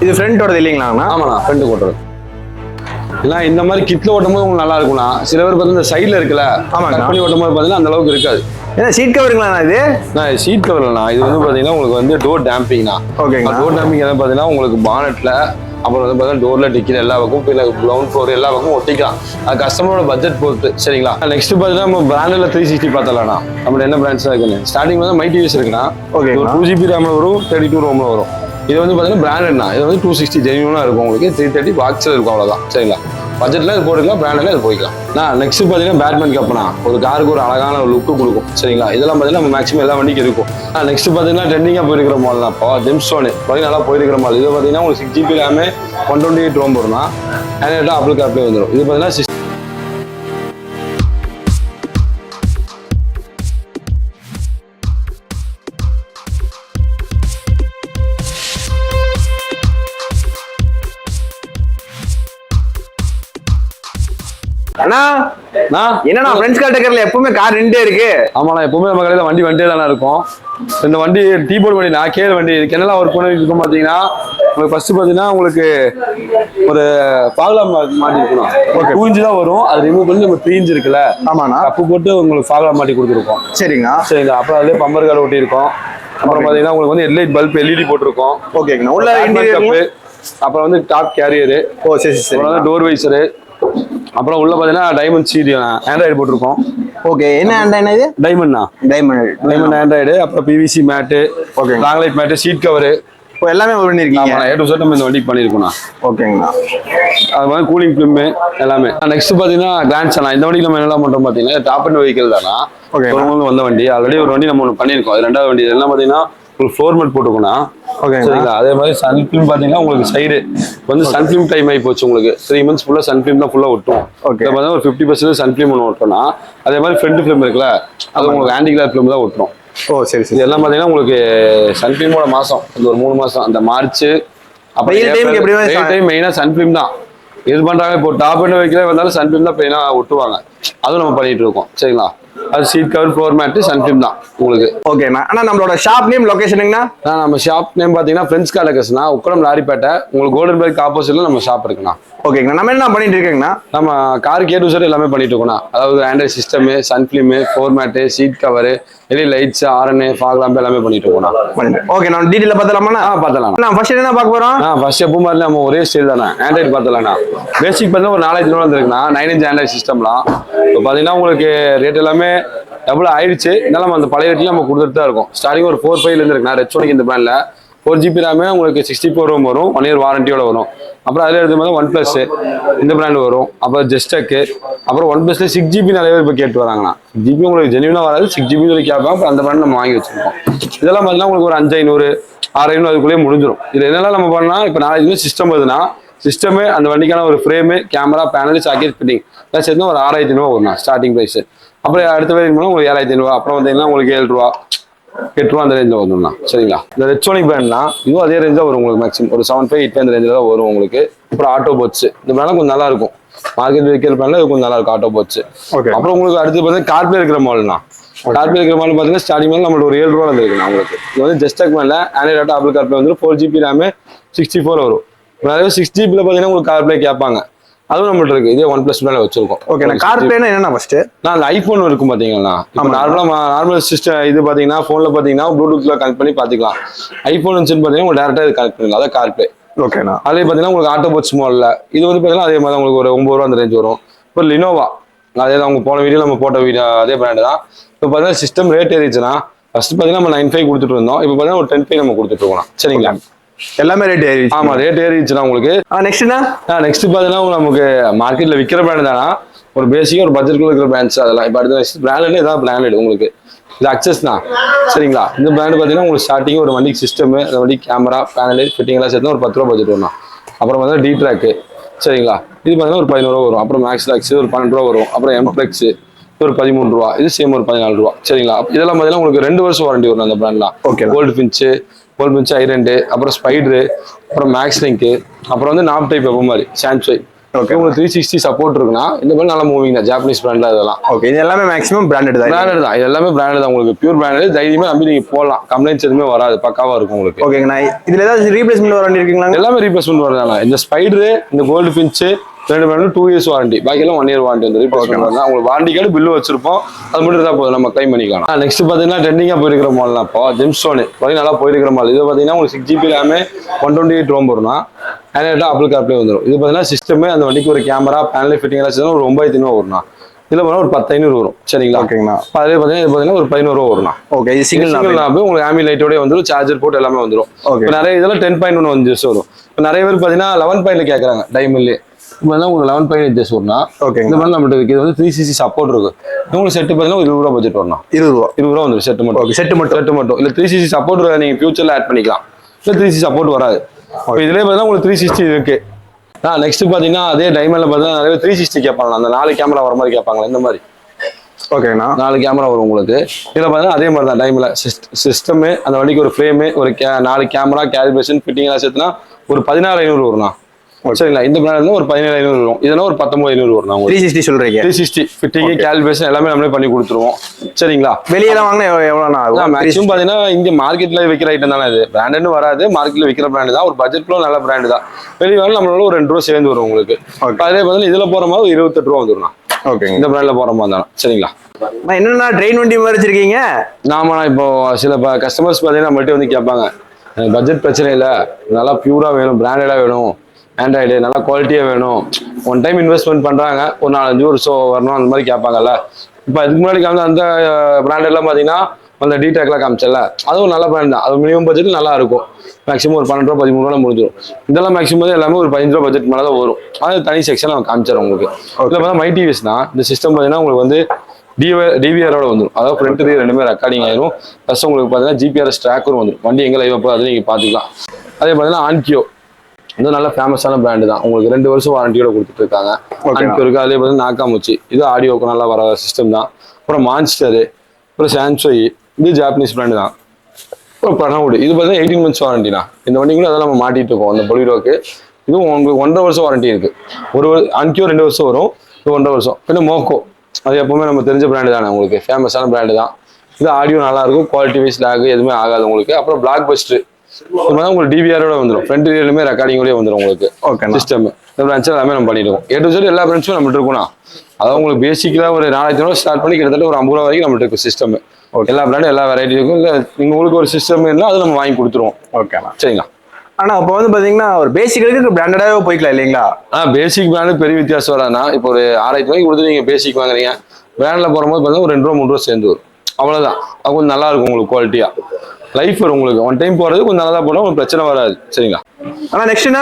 இது ஃப்ரண்டோடது இல்லைங்களாண்ணா? ஆமாண்ணா, ஃப்ரண்ட் ஓட்டுறது. ஏன்னா இந்த மாதிரி கிட்ல ஓட்டும் போது உங்களுக்கு நல்லா இருக்கும்ண்ணா. சில பேர் பார்த்தீங்கன்னா இந்த சைடில் இருக்குல்ல, கட் பண்ணி ஓட்டும் போது பார்த்தீங்கன்னா அந்த அளவுக்கு இருக்காது. ஏன்னா சீட் கவருங்களாண்ணா இது? சீட் கவர்லண்ணா, இது வந்து பார்த்தீங்கன்னா உங்களுக்கு வந்து டோர் டேம்பிங்ண்ணா. ஓகேங்க. டோர் டேம்பிங் எதாவது பார்த்தீங்கன்னா உங்களுக்கு பானட்ல, அப்புறம் வந்து பார்த்தீங்கன்னா டோர்ல டிக்கிற எல்லா பக்கம், கிரவுண்ட் ஃப்ளோர் எல்லா பக்கம் ஒட்டிக்கலாம். அது கஸ்டமரோட பட்ஜெட் பொறுத்து. சரிங்களா? நெக்ஸ்ட் பார்த்தீங்கன்னா நம்ம பிராண்டில் 360 பார்த்தலாம்ண்ணா. நம்மளோட என்ன பிராண்ட்ஸ் இருக்குன்னு ஸ்டார்டிங் வந்து மை டிவிஎஸ் இருக்குண்ணா. ஓகே. ஒரு 2GB ரேம்ல வரும், 32 ரோம்ல வரும். இது வந்து பார்த்தீங்கன்னா பிராண்டட்னா, இது வந்து 260 ஜென்யூனா இருக்கும் உங்களுக்கு. 330 பாக்ஸில் இருக்கும், அவ்வளோதான். சரிங்களா? பட்ஜெட்ல இது போட்டுக்கலாம், பிராண்டில் இது போய்க்கலாம். நெக்ஸ்ட் பார்த்தீங்கன்னா பேட்மேன் கப்னா, ஒரு காருக்கு ஒரு அழகான ஒரு லுக்கு கொடுக்கும். சரிங்களா? இதெல்லாம் பார்த்தீங்கன்னா நம்ம மேக்ஸிமம் எல்லா வண்டிக்கு இருக்கும். நெக்ஸ்ட் பார்த்தீங்கன்னா ட்ரெண்டிங்காக போயிருக்கிற மாடல் தான் இப்போ ஜெம்ஸ்டோனு பார்த்தீங்கன்னா நல்லா போயிருக்கிற மாடல். இது பார்த்தீங்கன்னா உங்களுக்கு 6GB ரேமு 128 ரோம் வரும்னா, ஆண்ட்ராய்டு ஆப்பிள் கார்ப்ளே வந்துடும். இது பார்த்தீங்கன்னா என்னன்னா ஃப்ரெண்ட்ஸ் கார் டக்கர்ல எப்பவுமே கார் நின்றே இருக்கு. ஆமாண்ணா, எப்பவுமே நம்ம கடையில் வண்டி வண்டியே தானே இருக்கும். இந்த வண்டி டீபோர்ட் வண்டி, நான் கேள் வண்டி இதுக்கு என்னெல்லாம் ஒர்க் பண்ணிருக்கோம் பார்த்தீங்கன்னா, உங்களுக்கு ஃபர்ஸ்ட் பார்த்தீங்கன்னா உங்களுக்கு ஒரு ஃபாக்லா மாட்டி இருக்கணும். ஓகே, 2 இன்ச் தான் வரும். அது ரிமூவ் பண்ணி நம்ம 3 இன்ச் இருக்குல்ல, ஆமாண்ணா, கப்பு போட்டு உங்களுக்கு ஃபாக்லா மாட்டி கொடுத்துருக்கோம். சரிங்களா? சரிங்களா. அப்புறம் அதுலேயே பம்பர் கார்டு ஒட்டியிருக்கோம். அப்புறம் பார்த்தீங்கன்னா உங்களுக்கு வந்து ஹெட்லைட் பல்ப் LED போட்டிருக்கோம். ஓகேங்கண்ணா. உள்ள கப்பு, அப்புறம் வந்து டாப் கேரியரு, அப்புறம் வந்து டோர் வைசரு, அப்புறம் உள்ள பாத்தீங்கன்னா டைமண்ட் சீட் ஆண்ட்ராய்டு போட்டிருக்கோம். ஓகே, என்ன ஆண்ட்ராய்டு இது? டைமண்ட்னா, டைமண்ட் ஆண்ட்ராய்டு. அப்புறம் PVC மேட்டு, ஓகே, லாங் லைட் மேட்டு, சீட் கவரு, எல்லாமே பண்ணிருக்கீங்க. A to Z நம்ம இந்த வண்டிக்கு பண்ணிருக்கோம்ண்ணா. ஓகேங்கண்ணா. அது மாதிரி கூலிங் ஃபிலிம் எல்லாமே. நெக்ஸ்ட் பாத்தீங்கன்னா கிராண்ட்ஸா, இந்த வண்டிக்கு நம்ம என்னெல்லாம் பண்றோம் பாத்தீங்கன்னா டாப் அண்ட் வெஹிக்கிள் தானா. ஓகே, வந்த வண்டி ஆல்ரெடி ஒரு வண்டி நம்ம ஒன்று பண்ணிருக்கோம். அது 2வது வண்டி. இதெல்லாம் பாத்தீங்கன்னா ஒரு ஃப்ளோர் மேட் போட்டுக்கணும். ஓகே, சரிங்களா? அதே மாதிரி சன் ஃபிலிம் பாத்தீங்கன்னா உங்களுக்கு சைடு வந்து சன் ஃபிலிம் டைம் ஆகி போச்சு. உங்களுக்கு 3 months ஃபுல்லா சன் ஃபிலிம் தான் ஃபுல்லா ஒட்டும். ஓகே, பார்த்தா ஒரு 50% சன் ஃபிலிம் ஒன்று ஒட்டோம்னா, அதே மாதிரி ஃப்ரண்ட் ஃபிலிம் இருக்குல்ல, அது உங்களுக்கு ஆன்டி கிளார் ஃபிலிம் தான் ஒட்டுறோம். ஓ சரி சரி. இதெல்லாம் பாத்தீங்கன்னா உங்களுக்கு சன் ஃபிலிமோட மாசம் இந்த ஒரு 3 மாசம், அந்த மார்ச் அப்புறம் மெயினா சன் ஃபிலிம் தான் இது பண்றாங்க. இப்போ டாப் அண்ட் வைக்கல வந்தாலும் சன் ஃபிலிம் தான் மெயினா ஒட்டுவாங்க. அதுவும் நம்ம பண்ணிட்டு இருக்கோம். சரிங்களா? அது seat cover, floor mat, sun film தான் உங்களுக்கு. ஓகேண்ணா. ஆனா நம்மளோட ஷாப் நேம் லொகேஷனுங்கண்ணா? நம்ம ஷாப் நேம் பாத்தீங்கன்னா ஃப்ரெண்ட்ஸ் கார் டக்கர்ஸ்னா, உக்கடம் லாரிப்பேட்டை. உங்களுக்கு கோல்டன் பேங்க் ஆப்போசிட்ல நம்ம ஷாப் இருக்குண்ணா. ஓகேங்கண்ணா. நம்ம என்ன பண்ணிட்டு இருக்கீங்கண்ணா? நம்ம காருக்கு A to Z எல்லாமே பண்ணிட்டு இருக்கோம்ண்ணா. அதாவது android system, sun film, floor mat, seat cover, LED lights, RN, fog lamp எல்லாமே பண்ணிட்டு இருக்கோம்ண்ணா. ஓகே, நான் டீடைல பார்த்தலாமாண்ணா? பார்த்தலாம். நான் ஃபர்ஸ்ட் என்ன பார்க்க போறோம்? ஃபர்ஸ்ட் எப்போ மாதிரி நம்ம ஒரே ஸ்டைல் தானே ஆண்ட்ராய்டு பார்த்தலாம்ண்ணா. பேசிக் பார்த்தா ஒரு 4000 வந்துருக்குண்ணா. 9 inch ஆண்ட்ராய்டு சிஸ்டம்லாம் இப்போ பார்த்தீங்கன்னா உங்களுக்கு ரேட் எல்லாமே எவ்வளோ ஆயிடுச்சு. இருந்தாலும் அந்த பழைய ரேட்ல நம்ம கொடுத்துட்டு தான் இருக்கும். ஸ்டார்டிங் ஒரு 4.5 இருக்குண்ணா. ரெட்சோனிக் இந்த பிராண்ட்ல 4GB ரேமே உங்களுக்கு 64 ரோம் வரும். 1 year வாரண்டியோட வரும். அப்புறம் அதில் எடுத்து பார்த்தா OnePlus இந்த பிராண்ட் வரும். அப்புறம் ஜெஸ்டக்கு, அப்புறம் OnePlusல 6GB நிறைய பேர் இப்போ கேட்டு வராங்கண்ணா. 6GB உங்களுக்கு ஜென்யூனா வராது, 6GB கேட்பாங்க. அப்புறம் அந்த பிராண்ட் நம்ம வாங்கி வச்சிருக்கோம். இதெல்லாம் பார்த்தீங்கன்னா உங்களுக்கு ஒரு 5500 6500 அதுக்குள்ளேயே முடிஞ்சிடும். இது என்னெல்லாம் நம்ம பண்ணலாம், இப்போ 4 சிஸ்டம் வருதுன்னா, சிஸ்டமே அந்த வண்டிக்கான ஒரு frame, camera, panel, socket, fitting எல்லாம் சேர்த்து ஒரு 6500 வரும்ண்ணா ஸ்டார்டிங் ப்ரைஸ். அப்புறம் அடுத்த வரைக்கும் உங்களுக்கு 7500. அப்புறம் பார்த்தீங்கன்னா உங்களுக்கு 7 ரூபா 8 ரூபா அந்த ரேஞ்சில் வந்துடலாம். சரிங்களா? இந்த ரெட்சோனிக் பிராண்ட்னா இதுவும் அதே ரேஞ்சாக வரும் உங்களுக்கு. மேக்ஸிமம் ஒரு 7.5 8 அந்த ரேஞ்சில் தான் வரும் உங்களுக்கு. அப்புறம் ஆட்டோ போட்ஸ் இந்த பிராண்ட் கொஞ்சம் நல்லா இருக்கும். மார்க்கெட் வைக்கிற பிராண்ட்ல இது கொஞ்சம் நல்லா இருக்கும் ஆட்டோ போட்ஸ். ஓகே, அப்புறம் உங்களுக்கு அடுத்து பார்த்தீங்கன்னா கார்ப்ளே இருக்கிற மாடல்னா, கார்ப்ளே இருக்கிற மாடல் பார்த்தீங்கன்னா ஸ்டார்டிங் மேலே நம்மளோட ஒரு 7 ரூபா வந்துருக்குண்ணா உங்களுக்கு. இது வந்து ஜெஸ்டக் மேலே ஆண்ட்ராய்டு ஆப்பிள் கார்ப்ளே வந்து 4GB ரேமு 64 வரும். நிறைய 6GBல பார்த்தீங்கன்னா உங்களுக்கு கார்ப்ளே கேட்பாங்க. அதுவும் நம்மள்ட்ட இருக்கு. இதே OnePlus மேல வச்சிருக்கோம். ஓகே, கார்ப்ளேனா என்னன்னா ஃபர்ஸ்ட் அந்த ஐபோன் இருக்கும் பாத்தீங்கன்னா, நம்ம நார்மல் சிஸ்டம் இது பாத்தீங்கன்னா போன்ல பாத்தீங்கன்னா ப்ளூடூத்ல கனெக்ட் பண்ணி பாத்துக்கலாம். ஐபோன் பாத்தீங்கன்னா உங்களுக்கு டேரக்டா இது கனெக்ட் பண்ணிக்கலாம். அதான் கார்ப்ளே. ஓகேண்ணா. அதே பாத்தீங்கன்னா உங்களுக்கு ஆட்டோ போட்ஸ் மாடல்ல இது வந்து பாத்தீங்கன்னா அதே மாதிரி உங்களுக்கு ஒரு 9 ரூபா அந்த ரேஞ்ச் வரும். இப்போ லினோவா, அதே தான் அவங்க போன வீடியோ நம்ம போட்ட வீடியோ அதே பிராண்ட் தான். இப்போ பாத்தீங்கன்னா சிஸ்டம் ரேட் ஏறிச்சுன்னா ஃபர்ஸ்ட் பாத்தீங்கன்னா நம்ம 9.5 கொடுத்துட்டு இருந்தோம். இப்போ பாத்தீங்கன்னா ஒரு 10.5 நம்ம கொடுத்துட்டு இருக்கோம். சரிங்களா? எல்லாமே ரேட் ஏறிச்சு. ஆமா, ரேட் ஏறிச்சுன்னா உங்களுக்கு. நெக்ஸ்ட் பாத்தீங்கன்னா நமக்கு மார்க்கெட்ல விற்கிற பிராண்ட் தானா, ஒரு பேசிக்கா ஒரு பட்ஜெட்குள்ள இருக்கிற பிராண்ட்ஸ் அதெல்லாம். இப்போ அடுத்த நெக்ஸ்ட் பிராண்ட்ல இதான் பிராண்டட் உங்களுக்கு. இது அக்சஸ் தான். சரிங்களா? இந்த பிராண்ட் பாத்தீங்கன்னா உங்களுக்கு ஸ்டார்டிங் ஒரு வண்டிக்கு சிஸ்டம், அந்த வண்டி கேமரா, பேனல், ஃபிட்டிங் எல்லாம் சேர்த்து ஒரு 10 ரூபா பட்ஜெட் வரும். அப்புறம் பார்த்தா டி ட்ராக்கு. சரிங்களா? இது பாத்தீங்கன்னா ஒரு 11 ரூபா வரும். அப்புறம் மேக்ஸ் லாக்ஸ் ஒரு 12 ரூபா வரும். அப்புறம் எம்ப்ளெக்ஸ் ஒரு 13 ரூபா. இது சேம் ஒரு 14 ரூபா. சரிங்களா? இதெல்லாம் பாத்தீங்கன்னா உங்களுக்கு 2 வருஷம் வாரண்டி வரும் அந்த பிராண்ட்லாம். ஓகே, கோல்டு பின்ச்சு, ஐரண்டு, அப்புறம் ஸ்பைடரு, அப்புறம் மேக்ஸ் லிங்க், அப்புறம் வந்து நாப் டைப் எப்போ மாதிரி சாம்சங் Okay. உங்களுக்கு 360 சப்போர்ட் இருக்குன்னா இந்த மாதிரி நல்ல மூவிங் தான், ஜாப்பனீஸ் பிராண்ட்ல இதெல்லாம். ஓகே, இது எல்லாமே மேக்ஸிமம் பிராண்டட் தான். பிராண்டட் தான், இது எல்லாமே பிராண்டட் தான். உங்களுக்கு பியூர் பிராண்டட், தைரியமா நம்பி நீங்க போடலாம். கம்ப்ளைண்ட்ஸ் எதுவுமே வராது, பக்காவா இருக்கும் உங்களுக்கு. ஓகேங்கண்ணா, இதுல ஏதாவது ரீப்ளேஸ்மெண்ட் வாரண்டி இருக்குங்களா? எல்லாமே ரீப்ளேஸ்மெண்ட் வரலாம். இந்த ஸ்பைடரு, இந்த கோல்டு பின்ச்சு ரெண்டு பேரும் 2 years வாரண்டி, பாக்கி எல்லாம் 1 year வாரண்டி வந்து ரீப்ளேஸ்மெண்ட் வரலாம். உங்களுக்கு வாரண்டி கார்டு பில்லு வச்சிருப்போம், அது மட்டும் தான் போதும், நம்ம கிளைம் பண்ணிக்கலாம். நெக்ஸ்ட் பாத்தீங்கன்னா ட்ரெண்டிங்கா போயிருக்கிற மால்லாம் இப்போ ஜெம்ஸ்டோன் நல்லா போயிருக்கிற மால். இது பாத்தீங்கன்னா உங்களுக்கு 6GB எல்லாமே 128 ROM வரும்னா ஆண்ட்ராய்டு ஆப்பிள் கார்ப்ளே வந்துடும். இது பாத்தீங்கன்னா சிஸ்டமே அந்த வண்டிக்கு ஒரு கேமரா பேனல் ஃபிட்டிங் எல்லாம் ஒரு 9,500 வரும்னா, இதுல போனா ஒரு 10,500 வரும். சரிங்களா? ஓகேங்கண்ணா. அதே பாத்தீங்கன்னா இது பாத்தீங்கன்னா ஒரு 11,000 வரும்னா. ஓகே, இது சிங்கிள் நாபு உங்களுக்கு ஆமி லைட்டோட வந்துடும், சார்ஜர் போட்டு எல்லாமே வந்துடும். இப்போ நிறைய இதெல்லாம் 10.1 inches வரும். இப்போ நிறைய பேர் பாத்தீங்கன்னா 11 கேட்கறாங்க டைமண்ட்லேயே. இப்போ உங்களுக்கு 11 inches வரும்னா, இந்த மாதிரி நம்மகிட்ட இது வந்து 360 சப்போர்ட் இருக்கு. உங்களுக்கு செட்டு பாத்தீங்கன்னா 20 ரூபா பட்ஜெட் வரணும். 20 ரூபா வந்துடும் செட்டு மட்டும். செட்டு மட்டும் இல்ல 360 சப்போர்ட் நீங்க ஃபியூச்சர்ல ஆட் பண்ணிக்கலாம். இல்ல 360 சப்போர்ட் வராது. இப்போ இதுலயே பாத்தீங்கன்னா உங்களுக்கு 360 இருக்கு. நெக்ஸ்ட் பாத்தீங்கன்னா அதே டைமண்ட்ல பாத்தீங்கன்னா நிறைய 360 கேட்பாங்க, அந்த 4 கேமரா வர மாதிரி கேட்பாங்க இந்த மாதிரி. ஓகேண்ணா, 4 கேமரா வரும் உங்களுக்கு. இதுல பாத்தீங்கன்னா அதே மாதிரி தான் டைம்ல சிஸ்டம், அந்த வண்டிக்கு ஒரு ஃப்ரேம், ஒரு 4 கேமரா, கேலிபிரேஷன், ஃபிட்டிங் எல்லாம் சேர்த்துனா ஒரு 16,500 வரும்னா. சரிங்களா? இந்த பிராண்ட் ஒரு 17,500 வரும், இதெல்லாம் ஒரு 19,500 வரும். 360 சொல்றீங்க? 360 ஃபிட்டிங், கேலிபிரேஷன் எல்லாமே நம்மளே பண்ணி கொடுத்துருவோம். சரிங்களா? வெளியெல்லாம் வாங்கினா எவ்வளோண்ணா ஆகும்? மேக்ஸிமம் பாத்தீங்கன்னா இங்க மார்க்கெட்ல விற்கிற ஐட்டம் தானே இது, பிராண்டட்னு வராது, மார்க்கெட்ல விற்கிற பிராண்ட் தான். ஒரு பட்ஜெட்ல நல்ல பிராண்ட் தான். வெளியே வேணும் நம்மளோட ஒரு 2 ரூபா சேர்ந்து வரும் உங்களுக்கு. அதே பாத்தீங்கன்னா இதுல போற மாதிரி 28 ரூபா வந்துடும். ஓகே, இந்த பிராண்ட்ல போற மாதிரி தானே. சரிங்களா? என்னன்னா ட்ரெயின் வண்டி மாதிரி வச்சிருக்கீங்க? நாம இப்போ சில கஸ்டமர்ஸ் பாத்தீங்கன்னா நம்மகிட்ட வந்து கேட்பாங்க, பட்ஜெட் பிரச்சனை இல்லை, நல்லா பியூரா வேணும், பிராண்டடா வேணும், ஆண்ட்ராய்டு நல்லா குவாலிட்டியா வேணும், ஒன் டைம் இன்வெஸ்ட்மெண்ட் பண்றாங்க, ஒரு 4-5 வருஷம் வரணும், அந்த மாதிரி கேட்பாங்கல்ல. இப்போ இதுக்கு முன்னாடி காமிச்ச அந்த பிராண்டெல்லாம் பாத்தீங்கன்னா அந்த டீடாக்லாம் காமிச்சல, அதுவும் நல்ல பிராண்ட் தான். அது மினிமம் பட்ஜெட் நல்லா இருக்கும். மேக்ஸிமம் ஒரு 12 ரூபா 13 ரூபா முடிஞ்சிடும். இதெல்லாம் மேக்ஸிமம் எல்லாமே ஒரு 15 ரூபா பட்ஜெட் மேலே தான் வரும். அது தனி செக்ஷன் நான் காமிச்சிடறேன் உங்களுக்கு. இதில் பார்த்தா மை டிவிஸ்னா இந்த சிஸ்டம் பார்த்தீங்கன்னா உங்களுக்கு வந்து டிவிஆரோட வந்துடும். அதாவது ஃப்ரண்ட் ரியர் ரெண்டுமே ரெக்கார்டிங் ஆயிரும். ப்ளஸ் உங்களுக்கு பார்த்தீங்கன்னா ஜிபிஆர்எஸ் ட்ராக்கரும் வந்துடும். வண்டி எங்கே லைவ் அப்போ அதை நீங்கள் பார்த்துக்கலாம். அதே பார்த்தீங்கன்னா ஆன்கியோ இது நல்ல ஃபேமஸான பிராண்டு தான். உங்களுக்கு 2 வருஷம் வாரண்டியோட கொடுத்துட்டு இருக்காங்க. ஆன்கியோ இருக்கு. அதே பார்த்தீங்கன்னா நாக்காமுச்சி, இது ஆடியோக்கு நல்லா வர சிஸ்டம் தான். அப்புறம் மான்ஸ்டரு, அப்புறம் சாம்சோய், இது ஜாப்பனீஸ் பிராண்டு தான். அப்புறம் பிரணவுட், இது பார்த்தீங்கன்னா 18 months வாரண்டினா. இந்த வண்டி கூட அதெல்லாம் நம்ம மாட்டிட்டு இருக்கோம். அந்த பொலிரோக்கு இதுவும் உங்களுக்கு 1.5 வருஷம் வாரண்டி இருக்கு. ஆன்கியோ 2 வருஷம் வரும், இது 1.5 வருஷம். பின்ன மோக்கோ, அது எப்பவுமே நம்ம தெரிஞ்ச பிராண்டு தானே, உங்களுக்கு ஃபேமஸான பிராண்டு தான். இது ஆடியோ நல்லா இருக்கும், குவாலிட்டி வைஸ் லாக் எதுவுமே ஆகாது உங்களுக்கு. அப்புறம் பிளாக் பஸ்டர் உங்களுக்கு டிவிஆரோட வந்துடும், ஃப்ரண்ட் ரியலுமே ரெக்கார்டிங்கோடய வந்துடும் உங்களுக்கு. ஓகே, சிஸ்டம் இந்த பிரான்ச் எல்லாமே நம்ம பண்ணிடுவோம். A to Z எல்லா பிரான்ச்சும் நம்மகிட்ட இருக்கும்னா. அதாவது உங்களுக்கு பேசிக்கலா ஒரு 4,000 ஸ்டார்ட் பண்ணி கிட்டத்தட்ட ஒரு 50 ரூபா வரைக்கும் நம்மகிட்ட இருக்கும் சிஸ்டம். எல்லா பிராண்டும் எல்லா வெரைட்டி இருக்கும். இல்லை நீங்க உங்களுக்கு ஒரு சிஸ்டம் இருந்தால் அது நம்ம வாங்கி கொடுத்துருவோம். ஓகேண்ணா, சரிங்களா? ஆனா இப்போ வந்து பாத்தீங்கன்னா ஒரு பேசிக்கு பிராண்டடாவே போய்க்கலாம் இல்லைங்களா? பேசிக் பிராண்டு பெரிய வித்தியாசம் வராதுன்னா, இப்போ ஒரு 6,000 ரூபாய்க்கு கொடுத்து நீங்க பேசிக் வாங்குறீங்க, பிராண்ட்ல போகும்போது பார்த்தீங்கன்னா ஒரு 2 ரூபா 3 ரூபா சேர்ந்து வரும். அவ்வளவுதான். அது கொஞ்சம் நல்லா இருக்கும் உங்களுக்கு, குவாலிட்டியா லைஃப் வரும் உங்களுக்கு. ஒன் டைம் போறது கொஞ்சம் நல்லா போனா ஒரு பிரச்சனை வராது. சரிங்களா? ஆனா நெக்ஸ்ட்னா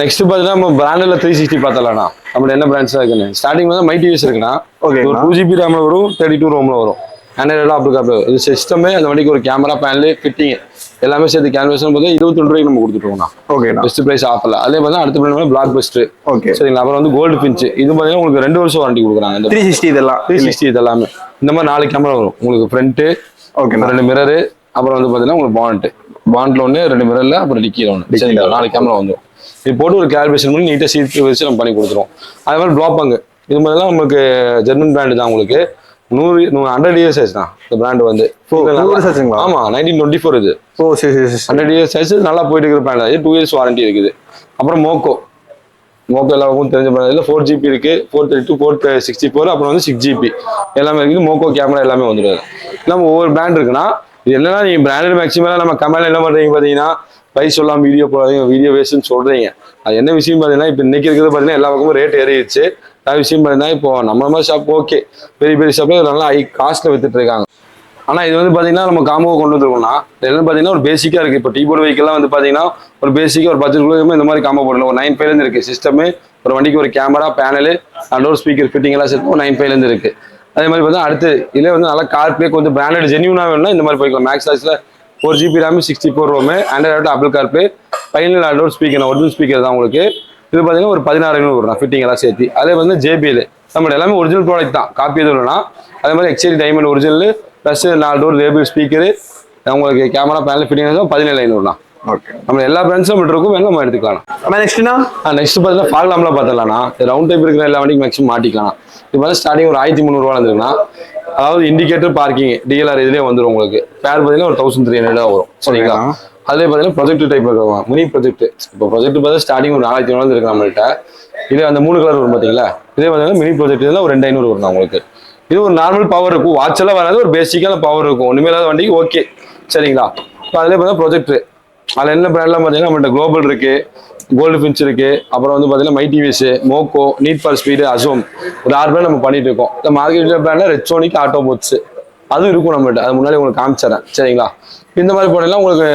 நெக்ஸ்ட் பாத்தீங்கன்னா நம்ம பிராண்ட்ல 360 பார்த்தலாம். நம்ம என்ன பிராண்ட்ஸ் இருக்குன்னு ஸ்டார்டிங் வந்து மை டிவிஸ் இருக்குன்னா ஒரு 2GB ரேம்ல வரும், 32 ROMல வரும். ஆண்ட்ராய்டு அப்படி இது சிஸ்டமே அந்த வண்டிக்கு ஒரு கேமரா பேனல் ஃபிட்டிங் எல்லாமே சேர்த்து கேன்வஸும் போது 22 ரூபாய்க்கு நம்ம கொடுத்துட்டோம்னா. ஓகே, பெஸ்ட் பிரைஸ் ஆஃபர்ல. அதே பார்த்தா அடுத்த பிராண்ட் பிளாக் பஸ்டர். ஓகே, சரிங்களா? அப்புறம் வந்து கோல்டு பின்ச், இது பார்த்தீங்கன்னா உங்களுக்கு 2 வருஷம் வாரண்டி கொடுக்குறாங்க. இந்த 360 இதெல்லாம் 360 இதெல்லாமே இந்த மாதிரி 4 கேமரா வரும் உங்களுக்கு. ஃப்ரண்ட், ஓகே, 2 மிரரு, அப்புறம் வந்து பார்த்தீங்கன்னா உங்களுக்கு பாண்ட்ல ஒன்று, 2 மிரர்ல, அப்புறம் டிக்கியில் ஒன்று. சரிங்களா? 4 கேமரா வந்துடும். இது போட்டு ஒரு கேல்குலேஷன் பண்ணி நீட்டாக சீட் வச்சு நம்ம பண்ணி கொடுத்துருவோம். அதே மாதிரி ப்ளாப்பாங்க, இது மாதிரிலாம் நமக்கு ஜெர்மன் பிராண்டு தான். உங்களுக்கு 100 years ஆச்சு தான் இந்த பிராண்ட் வந்து. ஆமா, 1924 இது. 100 years ஆச்சு, நல்லா போயிட்டு இருக்கிற பிராண்ட். 2 years வாரண்டி இருக்குது. அப்புறம் மோக்கோ எல்லாருக்கும் தெரிஞ்ச பிராண்ட். இதில் 4GB இருக்கு, 432, 464, அப்புறம் வந்து 6GB எல்லாமே இருக்குது. மோக்கோ கேமரா எல்லாமே வந்துடுது. நம்ம ஒவ்வொரு பிராண்ட் இருக்குன்னா இது என்னன்னா, நீங்க பிராண்டட் மேக்ஸிமம் நம்ம கமெண்ட்ல என்ன பண்றீங்க பாத்தீங்கன்னா, பிரைஸ் சொல்லலாம், வீடியோ போடாதீங்க, வீடியோ வேஸ்ட்னு சொல்றீங்க. அது என்ன விஷயம் பாத்தீங்கன்னா, இப்போ இன்னைக்கு இருக்கிறது பாத்தீங்கன்னா எல்லா பக்கமும் ரேட் ஏறிடுச்சு. விஷயம் பார்த்தீங்கன்னா இப்போ நம்ம மாதிரி ஷாப் ஓகே, பெரிய பெரிய ஷாப்ல நல்லா ஹை காஸ்ட்ல வித்துட்டு இருக்காங்க. ஆனா இது வந்து பாத்தீங்கன்னா நம்ம காம்போ கொண்டு வந்துருக்கோம்னா என்ன பாத்தீங்கன்னா ஒரு பேசிக்கா இருக்கு. இப்போ டீபோர்ட் வெஹிக்கிள்லாம் வந்து பாத்தீங்கன்னா ஒரு பேசிக்கா ஒரு பட்ஜெட் இந்த மாதிரி காம்போ போடல. ஒரு 9.5 இருந்து இருக்கு சிஸ்டமே. ஒரு வண்டிக்கு ஒரு camera, panel, door speaker fitting எல்லாம் சேர்த்து 9.5 இருந்து இருக்கு. அதே மாதிரி பார்த்தா அடுத்து இதுல வந்து நல்லா கார்ப்ளே கொஞ்சம் பிராண்டட் ஜென்யூனா வேணும்னா இந்த மாதிரி போய்க்கலாம். மேக்ஸ் ஆஸ்ல 4GB RAM, 64 ROM, android Apple CarPlay, final door speaker, original speaker தான் உங்களுக்கு. இது பார்த்தீங்கன்னா ஒரு 16,500 வரும் ஃபிட்டிங் எல்லாம் சேர்த்து. அதே வந்து JBL நம்ம எல்லாமே ஒரிஜினல் ப்ராடக்ட் தான், காப்பி எதுவும் இல்லைனா. அதே மாதிரி XL diamond original plus 4 door label speaker, உங்களுக்கு கேமரா பேனல் ஃபிட்டிங் 17,500 தான். ஓகே. நம்ம எல்லா பிராண்ட்ஸும் இருக்கும், வேணும் நம்ம எடுத்துக்கலாம். நெக்ஸ்ட்னா நெக்ஸ்ட் பார்த்தீங்கன்னா ஃபாக் லேம்ப்லாம் பார்த்துடலாம்ண்ணா. ரவுண்ட் டைப் இருக்கிற எல்லா வண்டிக்கும் மேக்ஸிமம் மாட்டிக்கலாம். இது வந்து ஸ்டார்டிங் ஒரு 1300 இருந்துருக்குண்ணா. அதாவது இண்டிகேட்டர் பார்க்கிங் டிஎல்ஆர் இதுலேயே வந்துடும் உங்களுக்கு. பேர் பார்த்தீங்கன்னா ஒரு 1300 வரும். சரிங்களா? அதுலேயே பார்த்தீங்கன்னா ப்ரொஜெக்ட் டைப் இருக்கும், மினி ப்ரொஜெக்ட். இப்போ ப்ரொஜெக்ட் பார்த்தா ஸ்டார்டிங் ஒரு 4500 இருக்கு நம்மள்கிட்ட. இதே அந்த 3 கலர் வரும் பார்த்தீங்களா? இதே பார்த்தீங்கன்னா மினி ப்ரொஜெக்ட் இதில் ஒரு 2500 வரும் உங்களுக்கு. இது ஒரு நார்மல் பவர் இருக்கும், வாட்ச் எல்லாம் வராது, ஒரு பேசிக்கான பவர் இருக்கும், ஒன்றுமே இல்லாத வண்டிக்கு ஓகே. சரிங்களா? இப்போ அதிலே பார்த்தா ப்ரொஜெக்ட் அதில் என்ன பிராண்ட்லாம் பார்த்தீங்கன்னா நம்மள்ட்ட குளோபல் இருக்கு, கோல்டு ஃபின்ச் இருக்கு, அப்புறம் வந்து பார்த்தீங்கன்னா மைடிவிஎஸ், மோக்கோ, நீட் ஃபார் ஸ்பீடு, அசோம், ஒரு 6 பிராண்ட் நம்ம பண்ணிட்டு இருக்கோம். இந்த மார்க்கெட் பிராண்ட்ல ரெட்சோனிக், ஆட்டோ போட்ஸ் அதுவும் இருக்கும் நம்மள்ட்ட. அது முன்னாடி உங்களுக்கு காமிச்சிடறேன். சரிங்களா? இந்த மாதிரி போனீங்கன்னா உங்களுக்கு